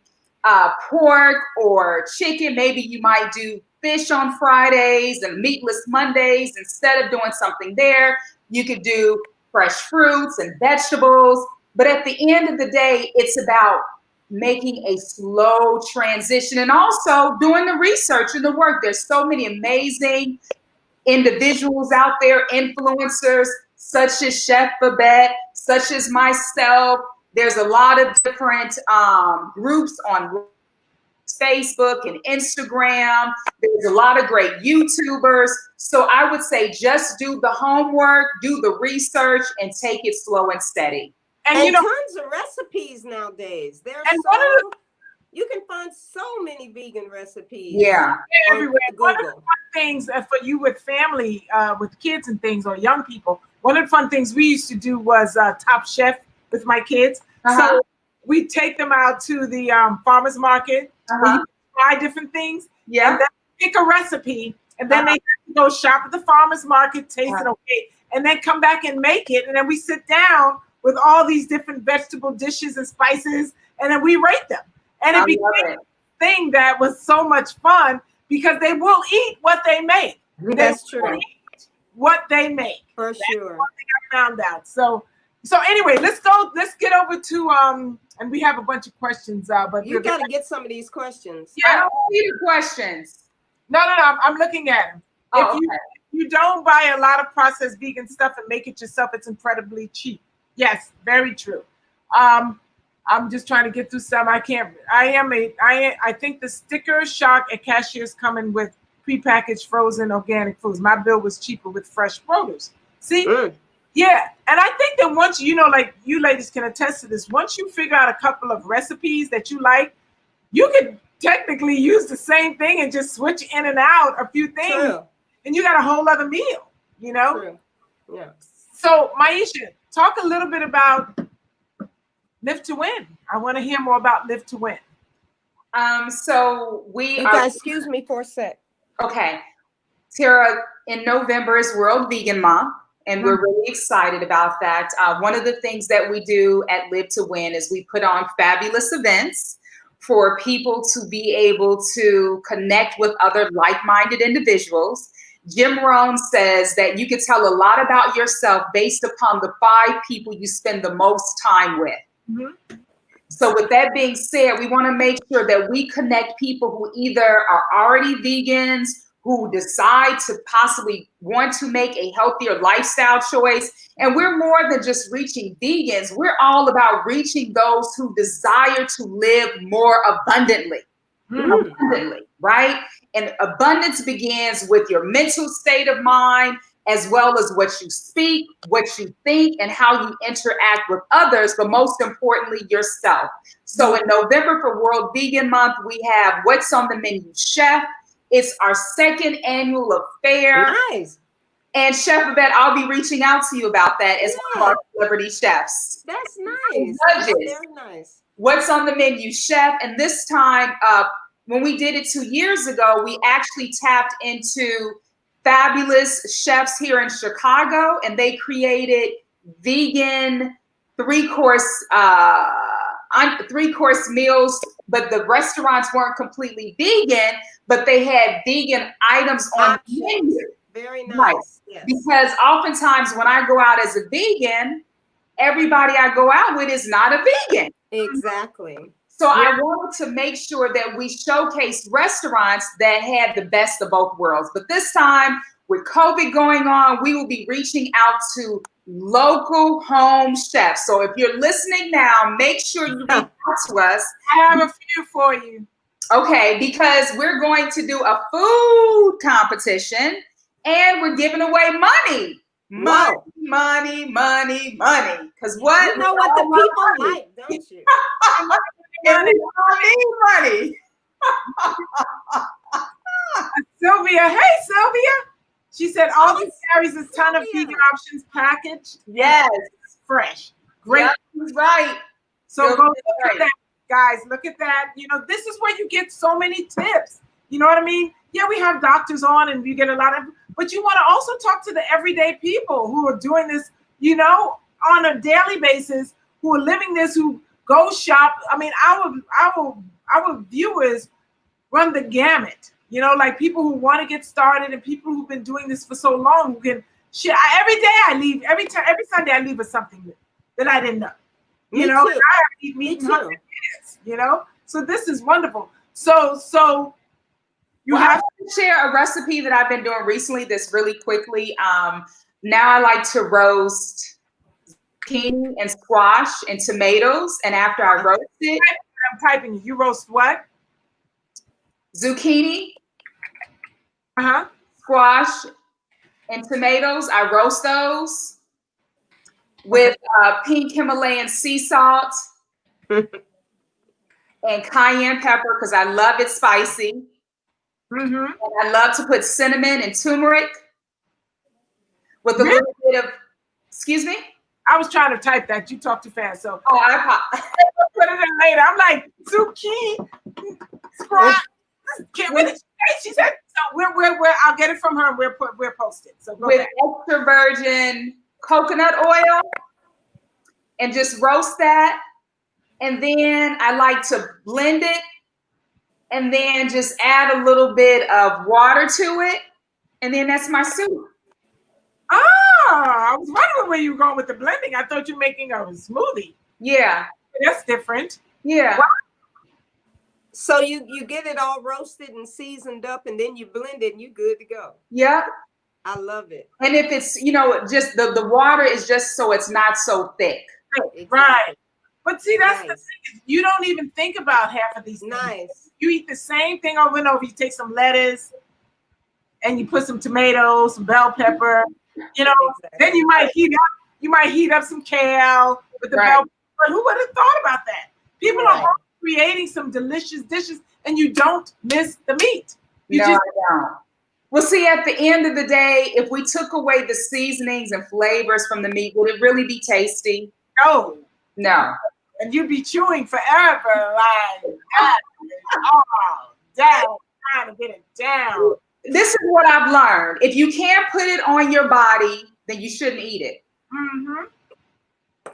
pork or chicken, maybe you might do fish on Fridays and meatless Mondays. Instead of doing something there, you could do fresh fruits and vegetables. But at the end of the day, it's about making a slow transition and also doing the research and the work. There's so many amazing individuals out there, influencers, such as Chef Babette, such as myself. There's a lot of different groups on Facebook and Instagram. There's a lot of great YouTubers. So I would say just do the homework, do the research, and take it slow and steady. And you know, tons of recipes nowadays. You can find so many vegan recipes. Yeah, everywhere. One of the fun things for you with family, with kids and things, or young people, one of the fun things we used to do was Top Chef with my kids. So we take them out to the farmer's market, where you try different things. Yeah. And then pick a recipe, and then they go shop at the farmer's market, taste it okay, and then come back and make it. And then we sit down with all these different vegetable dishes and spices, and then we rate them. And it became a thing that was so much fun because they will eat what they make. That's true. What they make. For sure. That's one thing I found out. So anyway, let's get over to and we have a bunch of questions, but you got to get some of these questions. Yeah, I don't see the questions. No, I'm looking at them. If you don't buy a lot of processed vegan stuff and make it yourself, it's incredibly cheap. Yes, very true. I'm just trying to get through some. I think the sticker shock at cashiers coming with prepackaged frozen organic foods. My bill was cheaper with fresh produce. See? Yeah. And I think that once, like you ladies can attest to this, once you figure out a couple of recipes that you like, you could technically use the same thing and just switch in and out a few things. True. And you got a whole other meal, True. Yeah. So Maisha, talk a little bit about Live to Win. I want to hear more about Live to Win. So you guys, excuse me for a sec. Okay. Terrah, in November is World Vegan Month, and we're really excited about that. One of the things that we do at Live to Win is we put on fabulous events for people to be able to connect with other like-minded individuals. Jim Rohn says that you can tell a lot about yourself based upon the 5 people you spend the most time with. So with that being said, we want to make sure that we connect people who either are already vegans, who decide to possibly want to make a healthier lifestyle choice. And we're more than just reaching vegans. We're all about reaching those who desire to live more abundantly. Abundantly, right? And abundance begins with your mental state of mind, as well as what you speak, what you think, and how you interact with others, but most importantly, yourself. So in November for World Vegan Month, we have What's on the Menu Chef. It's our second annual affair. Nice. And Chef Babette, I'll be reaching out to you about that as one of our celebrity chefs. That's nice. Judges. That's very nice. What's on the Menu Chef. And this time, when we did it 2 years ago, we actually tapped into fabulous chefs here in Chicago, and they created vegan three-course meals, but the restaurants weren't completely vegan, but they had vegan items on the menu. Very nice. Right. Yes. Because oftentimes when I go out as a vegan, everybody I go out with is not a vegan. Exactly. So I wanted to make sure that we showcase restaurants that had the best of both worlds. But this time, with COVID going on, we will be reaching out to local home chefs. So if you're listening now, make sure you reach out to us. I have a few for you. Okay, because we're going to do a food competition and we're giving away money. Money, Whoa. money, money, money. Because what? You know what the people like, don't you? And we all need money. Sylvia, hey Sylvia. She said all this carries a ton of vegan options packaged. Yes. Fresh. Great. Yep, he's right. So Sylvia's go look right. at that, guys. Look at that. You know, this is where you get so many tips. You know what I mean? Yeah, we have doctors on and you get a lot of, but you want to also talk to the everyday people who are doing this, you know, on a daily basis, who are living this, who go shop. I mean, our viewers run the gamut. You know, like people who want to get started and people who've been doing this for so long who can share. Every day I leave, every Sunday I leave with something that I didn't know. You know, and I eat meat in 100 minutes, you know? So this is wonderful. So you have to share a recipe that I've been doing recently that's really quickly. Now I like to roast zucchini and squash and tomatoes. And after I roast it, I'm typing, you roast what? Zucchini, squash, and tomatoes. I roast those with pink Himalayan sea salt and cayenne pepper because I love it spicy. And I love to put cinnamon and turmeric with a little bit of, excuse me? I was trying to type that. You talk too fast. So I put it in later. I'm like, zucchini, squash. What did she say? She said, so I'll get it from her and we're posted. So go with back. extra virgin coconut oil and just roast that. And then I like to blend it and then just add a little bit of water to it. And then that's my soup. I was wondering where you were going with the blending. I thought you were making a smoothie. Yeah. That's different. Yeah. Wow. So you get it all roasted and seasoned up and then you blend it and you're good to go. Yep. I love it. And if it's, you know, just the water is just so it's not so thick. Exactly. Right. But see, that's the thing. You don't even think about half of these things. Nice. You eat the same thing over and over. You take some lettuce and you put some tomatoes, some bell pepper, you know, then you might heat up some kale with the bell pepper. Who would have thought about that? People are creating some delicious dishes and you don't miss the meat. I don't. Well, see, at the end of the day, if we took away the seasonings and flavors from the meat, would it really be tasty? No. No. And you'd be chewing forever, like, down, trying to get it down. This is what I've learned. If you can't put it on your body, then you shouldn't eat it.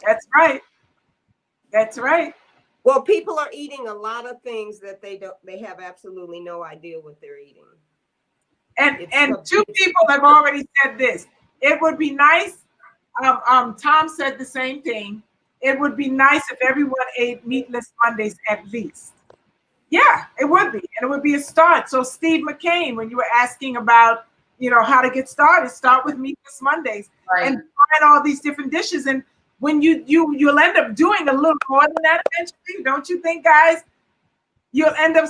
That's right. That's right. Well, people are eating a lot of things that they have absolutely no idea what they're eating. And two people have already said this. It would be nice. Tom said the same thing. it would be nice if everyone ate meatless Mondays at least. Yeah, it would be. And it would be a start. So Steve McCain, when you were asking about, how to get started, start with meatless Mondays and find all these different dishes. And when you'll end up doing a little more than that eventually, don't you think, guys? You'll end up,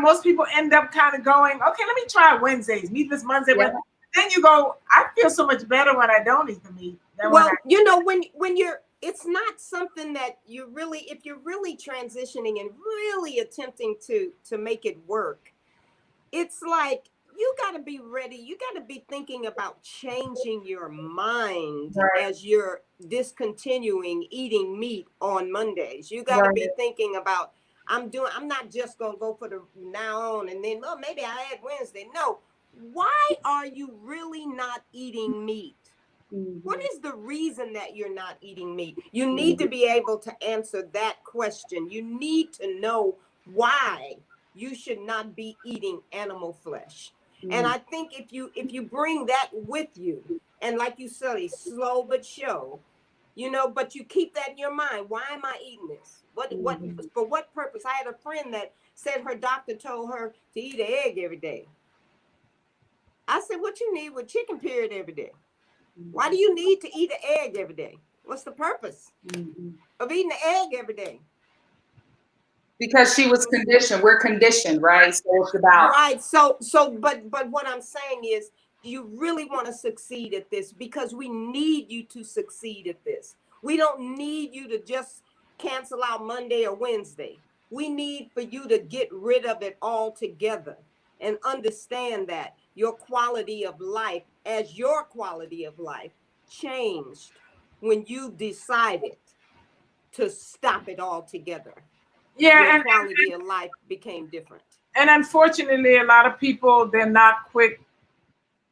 most people end up kind of going, okay, let me try Wednesdays, meatless Monday. Yeah. Then you go, I feel so much better when I don't eat the meat. Well, when you're, it's not something that you really, if you're really transitioning and really attempting to make it work, it's like, you got to be ready. You got to be thinking about changing your mind as you're discontinuing eating meat on Mondays. You got to be thinking about, I'm not just going to go for the now on and then, maybe I add Wednesday. No. Why are you really not eating meat? What is the reason that you're not eating meat? You need to be able to answer that question. You need to know why you should not be eating animal flesh. And I think if you bring that with you, and like you said, slow but show, but you keep that in your mind. Why am I eating this? What for what purpose? I had a friend that said her doctor told her to eat an egg every day. I said, what you need with chicken period every day? Why do you need to eat an egg every day? What's the purpose of eating an egg every day? Because she was conditioned. We're conditioned, right? So it's about but what I'm saying is, you really want to succeed at this, because we need you to succeed at this. We don't need you to just cancel out Monday or Wednesday. We need for you to get rid of it altogether and understand that your quality of life changed when you decided to stop it altogether. Yeah, your quality of life became different. And unfortunately, a lot of people, they're not quick.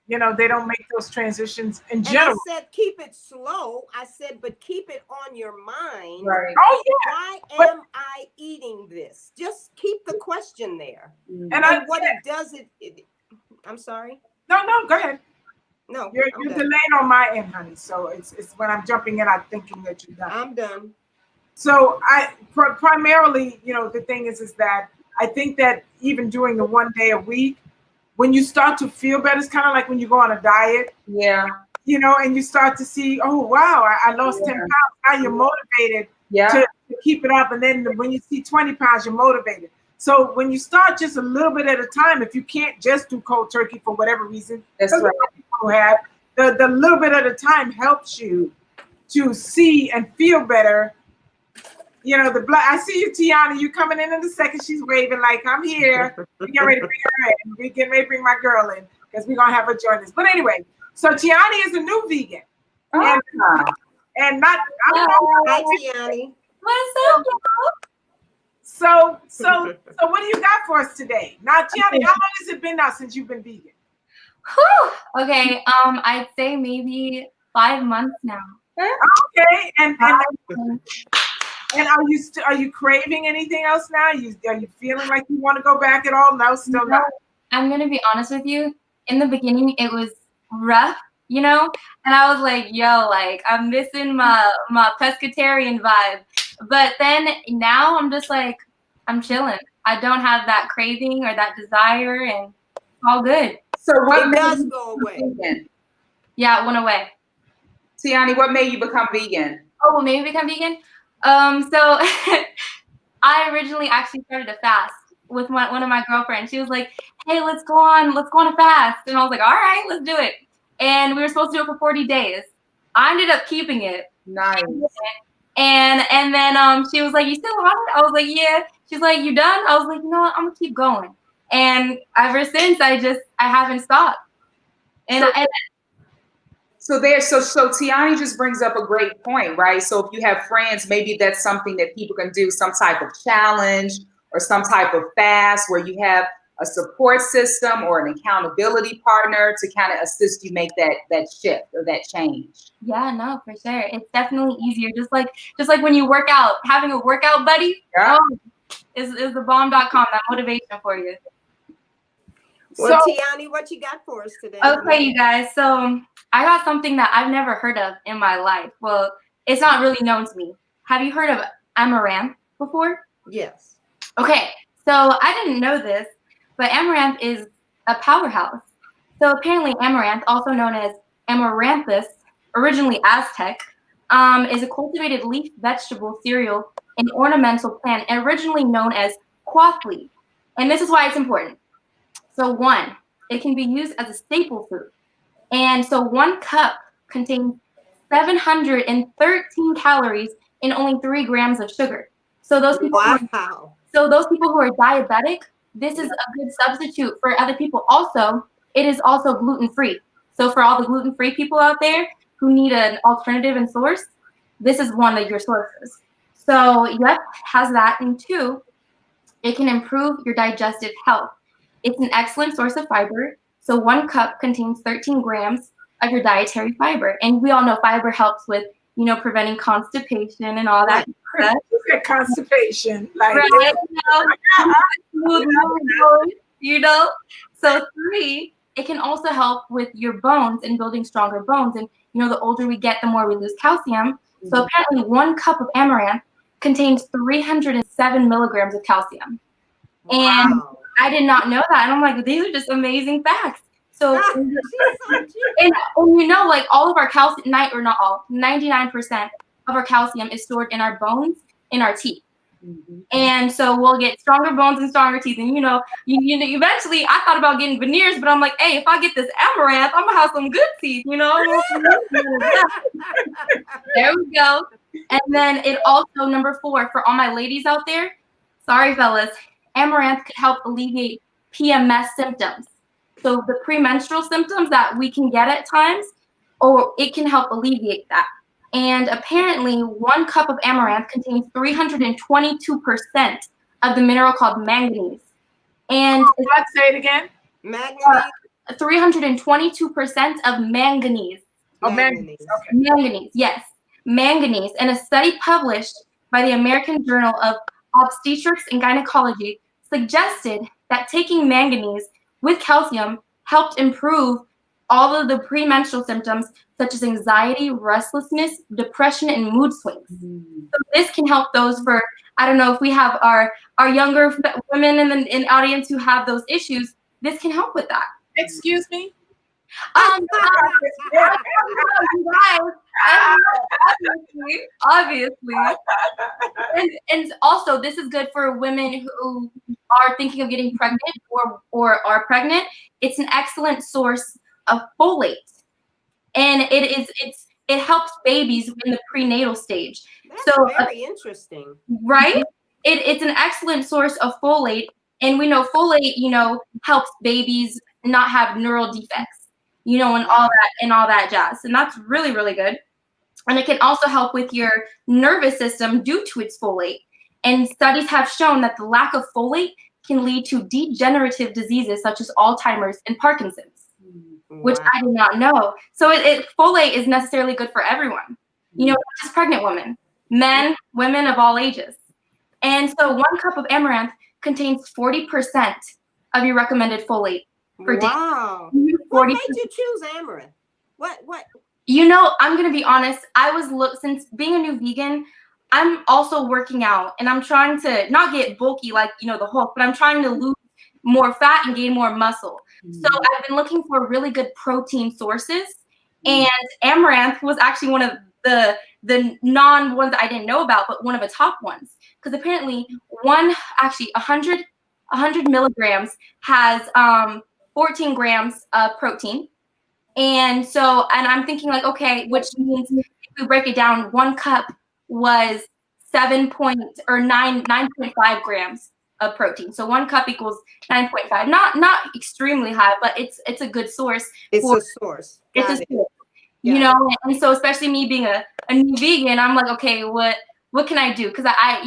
They don't make those transitions in general. And I said, keep it slow. I said, but keep it on your mind. Right. Oh, yeah. Why am I eating this? Just keep the question there. And what it does, I'm sorry. No, go ahead. No, you're delayed on my end, honey. So it's when I'm jumping in, I'm thinking that you're done. I'm done. So I primarily, the thing is that I think that even doing the 1 day a week, when you start to feel better, it's kind of like when you go on a diet. Yeah. And you start to see, oh wow, I lost 10 pounds. Now you're motivated to keep it up. And then when you see 20 pounds, you're motivated. So when you start just a little bit at a time, if you can't just do cold turkey for whatever reason, that's right. People have the little bit at a time helps you to see and feel better. The blood. I see you, Tiana. You coming in a second. She's waving like I'm here. We get ready to bring her in. We get ready to bring my girl in because we're gonna have her join us. But anyway, so Tiani is a new vegan, and not. I don't know. Hi, Tiani. What's up, y'all? So what do you got for us today? Now, Tiani, how long has it been now since you've been vegan? Whew. Okay. I'd say maybe 5 months now. Okay, and are you craving anything else now? Are you feeling like you want to go back at all? No, still not. I'm gonna be honest with you. In the beginning, it was rough, and I was like, "Yo, like I'm missing my pescatarian vibe." But then now I'm just like, I'm chilling. I don't have that craving or that desire, and it's all good. So what does go away? Vegan? Yeah, it went away. Tiani, what made you become vegan? Oh, what made me become vegan? So I originally actually started a fast with one of my girlfriends. She was like, "Hey, let's go on a fast," and I was like, "All right, let's do it." And we were supposed to do it for 40 days. I ended up keeping it. Nice. And then she was like, "You still on it?" I was like, "Yeah." She's like, "You done?" I was like, "No, I'm gonna keep going." And ever since, I haven't stopped. And So Tiani just brings up a great point, right? So if you have friends, maybe that's something that people can do, some type of challenge or some type of fast where you have a support system or an accountability partner to kind of assist you make that shift or that change. Yeah, no, for sure. It's definitely easier. Just like when you work out, having a workout buddy is the bomb.com, that motivation for you. Well, Tiani, what you got for us today? Okay, you guys. So I got something that I've never heard of in my life. Well, it's not really known to me. Have you heard of amaranth before? Yes. Okay, so I didn't know this, but amaranth is a powerhouse. So apparently amaranth, also known as amaranthus, originally Aztec, is a cultivated leaf vegetable cereal and ornamental plant, and originally known as quathly. And this is why it's important. So 1, it can be used as a staple food. And so 1 cup contains 713 calories and only 3 grams of sugar. So those people Wow. those people who are diabetic, this is a good substitute for other people. Also, it is also gluten-free. So for all the gluten-free people out there who need an alternative and source, this is one of your sources. So yep, has that. And 2, it can improve your digestive health. It's an excellent source of fiber. So 1 cup contains 13 grams of your dietary fiber. And we all know fiber helps with, preventing constipation and all that stuff. Constipation. Like, Right? So 3, it can also help with your bones and building stronger bones. And, the older we get, the more we lose calcium. So apparently 1 cup of amaranth contains 307 milligrams of calcium. And Wow. I did not know that. And I'm like, these are just amazing facts. So, She's so cute. and like all of our calcium, or not all, 99% of our calcium is stored in our bones, in our teeth. And so we'll get stronger bones and stronger teeth. And, eventually I thought about getting veneers, but I'm like, hey, if I get this amaranth, I'm going to have some good teeth, There we go. And then it also, number 4, for all my ladies out there, sorry, fellas, amaranth could help alleviate PMS symptoms. So the premenstrual symptoms that we can get at times, or it can help alleviate that. And apparently 1 cup of amaranth contains 322% of the mineral called manganese. And let's say it again. Manganese. 322% of manganese. Oh, manganese. Okay. Manganese, yes. Manganese. And a study published by the American Journal of Obstetrics and Gynecology suggested that taking manganese with calcium helped improve all of the premenstrual symptoms such as anxiety, restlessness, depression, and mood swings. So this can help those for, I don't know if we have our younger women in the audience who have those issues, this can help with that. Excuse me? Obviously. And also this is good for women who are thinking of getting pregnant or are pregnant. It's an excellent source of folate. And it helps babies in the prenatal stage. That's very interesting. Right? It's an excellent source of folate. And we know folate, helps babies not have neural defects, and all that jazz. And that's really, really good. And it can also help with your nervous system due to its folate. And studies have shown that the lack of folate can lead to degenerative diseases such as Alzheimer's and Parkinson's, which I did not know. So folate is necessarily good for everyone, not just pregnant women, men, women of all ages. And so 1 cup of amaranth contains 40% of your recommended folate per day. Wow. What made you choose amaranth? What? I'm going to be honest. Since being a new vegan, I'm also working out and I'm trying to not get bulky like, the Hulk, but I'm trying to lose more fat and gain more muscle. So I've been looking for really good protein sources, and amaranth was actually one of the non-ones I didn't know about, but one of the top ones. Because apparently 100 milligrams has 14 grams of protein. And I'm thinking like, okay, which means if we break it down, 1 cup was 9.5 grams of protein. So 1 cup equals 9.5. Not extremely high, but it's a good source. It's a source. It's a source. And so especially me being a new vegan, I'm like, okay, what can I do? Because I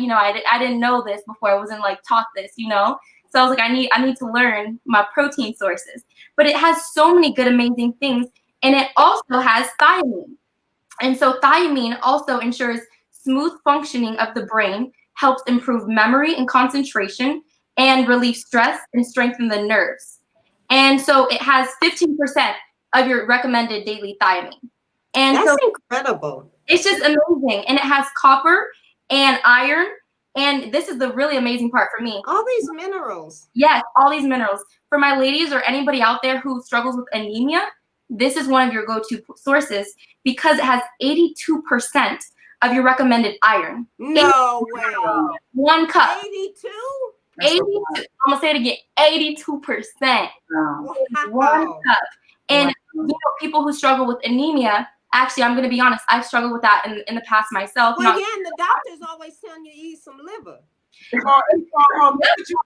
didn't know this before. I wasn't like taught this, So I was like, I need to learn my protein sources. But it has so many good, amazing things. And it also has thiamine. And so thiamine also ensures smooth functioning of the brain, helps improve memory and concentration, and relieve stress and strengthen the nerves. And so it has 15% of your recommended daily thiamine. And that's incredible. It's just amazing. And it has copper and iron. And this is the really amazing part for me. All these minerals. Yes, all these minerals. For my ladies or anybody out there who struggles with anemia, this is one of your go-to sources because it has 82% of your recommended iron. No way. 1 cup. 82? 82. I'm gonna say it again. 82%. Wow. 1 cup. And you know, people who struggle with anemia, actually, I'm gonna be honest, I've struggled with that in the past myself. Well, yeah, and the doctor's always telling you to eat some liver. Or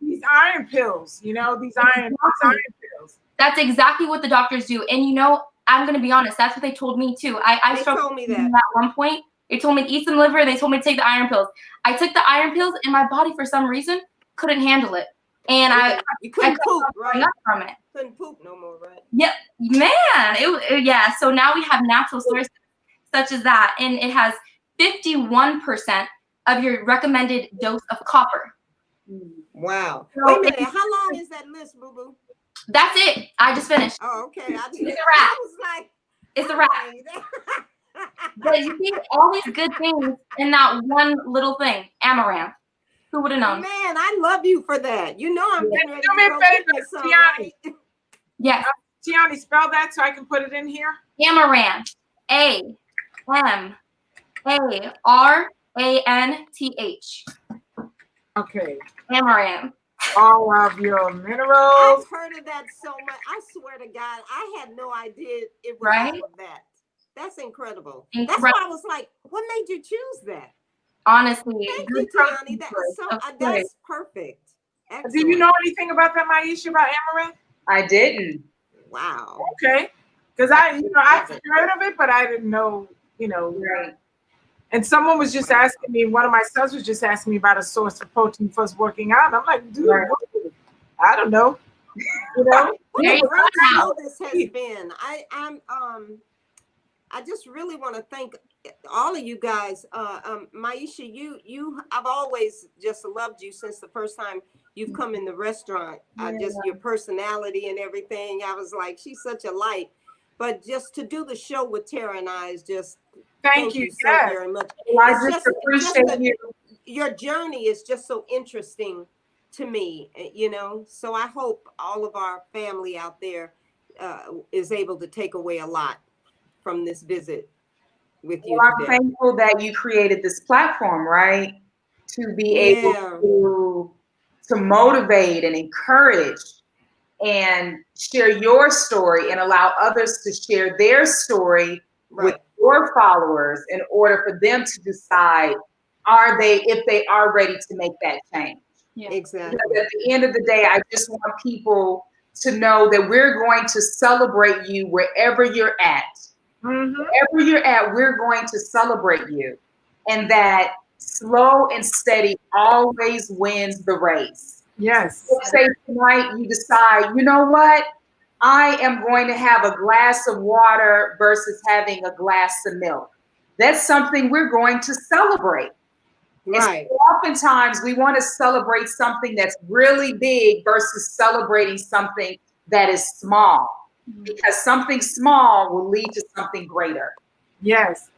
these iron pills, you know, these iron pills. That's exactly what the doctors do. And you know, I'm gonna be honest, that's what they told me too. I They struggled told me with that. at one point. They told me to eat some liver, they told me to take the iron pills. I took the iron pills and my body for some reason couldn't handle it. And You couldn't poop, growing right? up from it. Couldn't poop no more, right? Yep, man. Yeah. So now we have natural sources such as that, and it has 51% of your recommended dose of copper. Wow. So Wait a minute. How long is that list, Boo Boo? That's it. I just finished. Oh, okay. It's a wrap. I was like, It's a wrap. But you see all these good things in that one little thing, amaranth. Who would have known? Man, I love you for that. You know I'm getting ready Do me a to go favor, get me some, Tiani. right? Yes, Tiani, spell that so I can put it in here. amaranth. AMARANTH. Okay. Amaranth. All of your I've minerals. heard of that so much. I swear to God, I had no idea it was Right? all of that. That's incredible. Incredible. That's why I was like, what made you choose that? Honestly, Thank good you, Tiani. That is so, of course. that's perfect. Do Excellent. you know anything about that, Maisha, about amaranth? I didn't. Wow. Okay. Because I've heard of it, but I didn't know, Right. And someone was just asking me, one of my sons was just asking me about a source of protein for us working out. And I'm like, dude, Right. I don't know. What There a you great go. show this has been. I just really want to thank all of you guys. Maisha, I've always just loved you since the first time you've come in the restaurant. Just your personality and everything. I was like, she's such a light. But just to do the show with Terrah and I is just Thank you. so Yes. very much. Well, I It's just just appreciate you. Your journey is just so interesting to me, so I hope all of our family out there is able to take away a lot from this visit with you Well, I'm today. thankful that you created this platform, right? To be able to motivate and encourage and share your story and allow others to share their story with your followers in order for them to decide if they are ready to make that change. Yeah. Exactly. Because at the end of the day, I just want people to know that we're going to celebrate you wherever you're at. Mm-hmm. Wherever you're at, we're going to celebrate you. And that slow and steady always wins the race. Yes. Let's say tonight you decide, you know what? I am going to have a glass of water versus having a glass of milk. That's something we're going to celebrate. Right. So oftentimes we want to celebrate something that's really big versus celebrating something that is small, because something small will lead to something greater. Yes.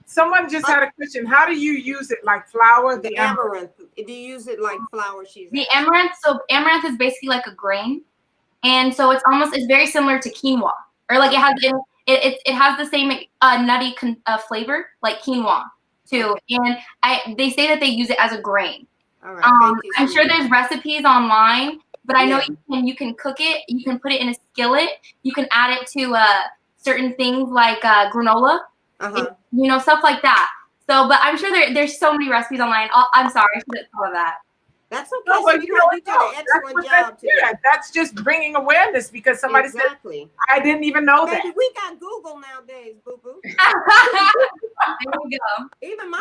Someone just had a question. How do you use it? Like flour? The amaranth. Do you use it like flour? The amaranth. So amaranth is basically like a grain, and so it's very similar to quinoa, or like it has the same nutty flavor like quinoa too. And they say that they use it as a grain. All right. Thank you. I'm sure there's recipes online, but I know you can cook it. You can put it in a skillet. You can add it to certain things like granola. Stuff like that. So, but I'm sure there's so many recipes online. I'm sorry, I should have thought of that. That's okay. No, but you did an excellent job today. That's just bringing awareness because somebody said, I didn't even know that. Baby, we got Google nowadays, boo-boo. There you go. Even my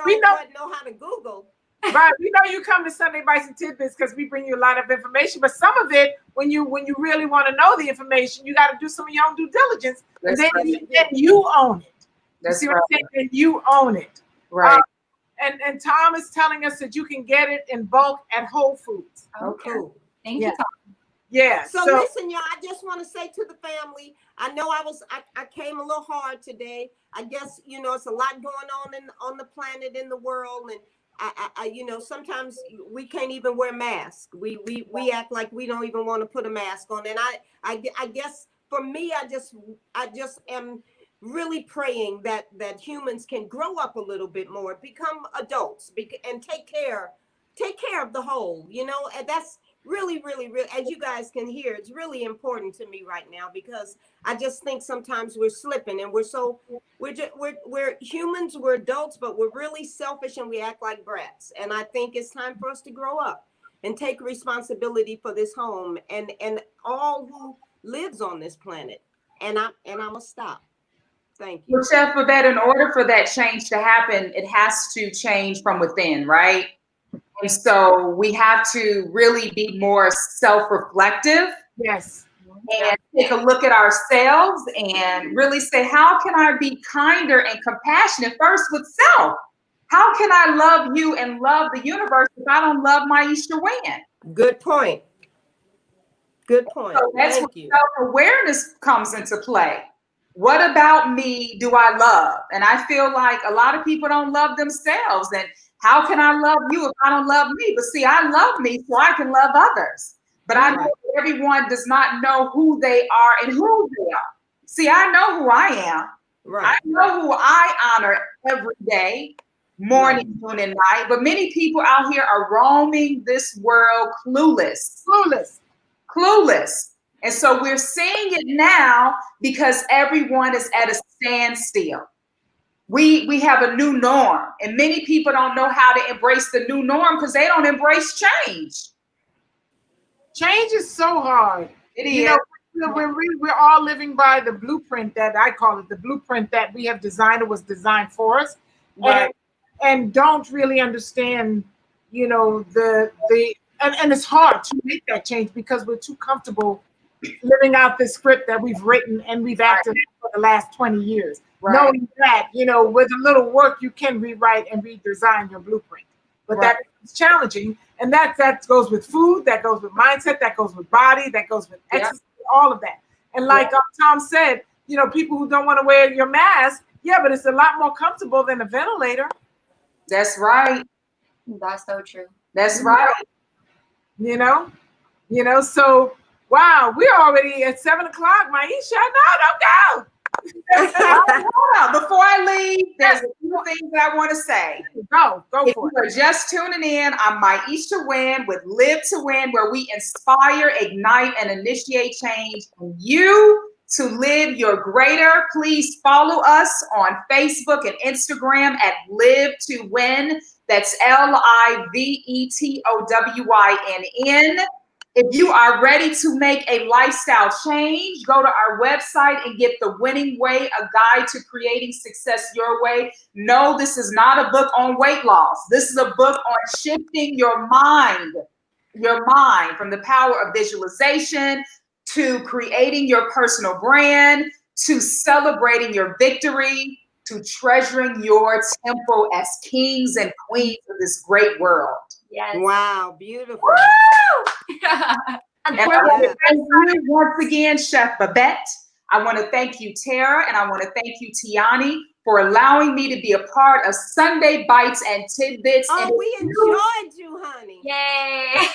we know how to Google. Right, we know you come to Sunday Bites and Tidbits because we bring you a lot of information, but some of it, when you really want to know the information, you got to do some of your own due diligence, and then you own it. That's you see what I'm saying? And you own it. Right. And Tom is telling us that you can get it in bulk at Whole Foods. Okay. Cool. Thank you, Tom. Yeah. So listen, y'all, I just want to say to the family, I know I came a little hard today. I guess, it's a lot going on the planet, in the world. And I sometimes we can't even wear masks. We act like we don't even want to put a mask on. And I guess for me, I just am really praying that humans can grow up a little bit more, become adults, and take care of the whole, and that's really, really, really, as you guys can hear, it's really important to me right now, because I just think sometimes we're slipping, and we're humans, we're adults, but we're really selfish, and we act like brats. And I think it's time for us to grow up and take responsibility for this home and all who lives on this planet. And I'm gonna stop. Thank you. Well, Chef Babette, in order for that change to happen, it has to change from within, right? And so we have to really be more self-reflective. Yes. And take a look at ourselves and really say, how can I be kinder and compassionate first with self? How can I love you and love the universe if I don't love Maisha Wynn? Good point. Good point. So that's Thank where you. self-awareness comes into play. What about me do I love? And I feel like a lot of people don't love themselves. And how can I love you if I don't love me? But see, I love me so I can love others. But I know everyone does not know who they are and who they are. See, I know who I am. Right. I know who I honor every day, morning, noon, and night. But many people out here are roaming this world clueless. And so we're seeing it now because everyone is at a standstill. We have a new norm, and many people don't know how to embrace the new norm because they don't embrace change. Change is so hard. It is. We're all living by the blueprint that I call it, the blueprint that we have designed, or was designed for us, Right. and don't really understand, the and it's hard to make that change because we're too comfortable living out the script that we've written and we've acted for the last 20 years. Right. Knowing that, with a little work, you can rewrite and redesign your blueprint. But that is challenging. And that goes with food, that goes with mindset, that goes with body, that goes with exercise, all of that. And like Tom said, people who don't want to wear your mask, but it's a lot more comfortable than a ventilator. That's right. That's so true. That's right. So wow, we're already at 7:00. Maisha, no, don't go. Before I leave, there's a few things that I want to say. Go If for you it. are just tuning in, I'm Maisha Wynn with Live to Win, where we inspire, ignite, and initiate change for you to live your greater. Please follow us on Facebook and Instagram at Live to Win. That's LIVETOWYNN. If you are ready to make a lifestyle change, go to our website and get The Winning Way, a guide to creating success your way. No, this is not a book on weight loss. This is a book on shifting your mind from the power of visualization to creating your personal brand, to celebrating your victory, to treasuring your temple as kings and queens of this great world. Yes. Wow, beautiful. And I want to thank you once again, Chef Babette. I want to thank you, Terrah, and I want to thank you, Tiani, for allowing me to be a part of Sunday Bites and Tidbits. Oh, and we enjoyed you, honey. Yay.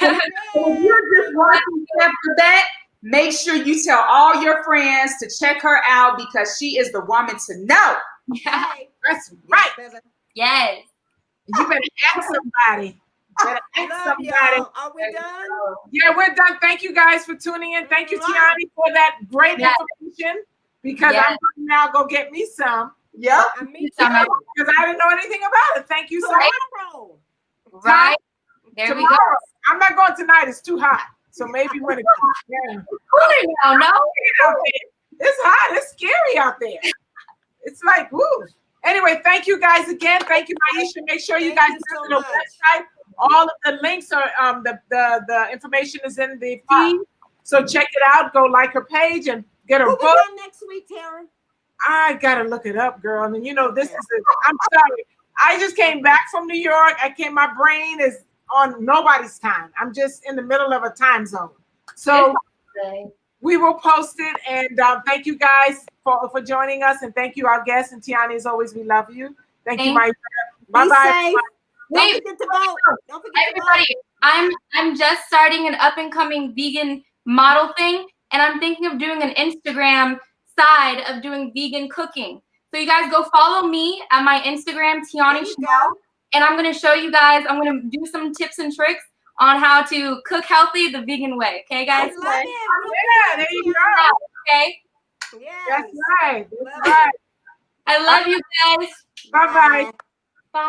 If you're just watching Chef Babette, make sure you tell all your friends to check her out because she is the woman to know. Hey, That's right. Yes. You better ask somebody. love y'all. Are we done? Yeah, we're done. Thank you guys for tuning in. Thank you, Tiani, for that great information. Because I'm going to now go get me some. Yep. Me too. Because I didn't know anything about it. Thank you so much. Right. There we go. I'm not going tonight. It's too hot. So maybe when it comes down. Cooler now, no? It's hot. It's scary out there. It's like, woo. Anyway, thank you guys again. Thank you, Maisha. Make sure you guys visit the website. All of the links are the information is in the feed. So check it out. Go like her page and get her book. Who we got next week, Terrah? I gotta look it up, girl. I mean, this is I'm sorry. I just came back from New York. My brain is on nobody's time. I'm just in the middle of a time zone. So we will post it. And thank you guys for joining us. And thank you, our guests. And Tiani, as always, we love you. Thank you, Maisha. Bye-bye. Don't forget to vote. Don't forget Everybody, to vote. I'm just starting an up and coming vegan model thing, and I'm thinking of doing an Instagram side of doing vegan cooking. So you guys go follow me at my Instagram, Tiani Chanel, and I'm gonna show you guys. I'm gonna do some tips and tricks on how to cook healthy the vegan way. Okay, guys? I love it. Yeah, there you go. Okay. Yes. That's right. That's right. I love you guys. Bye-bye. Bye.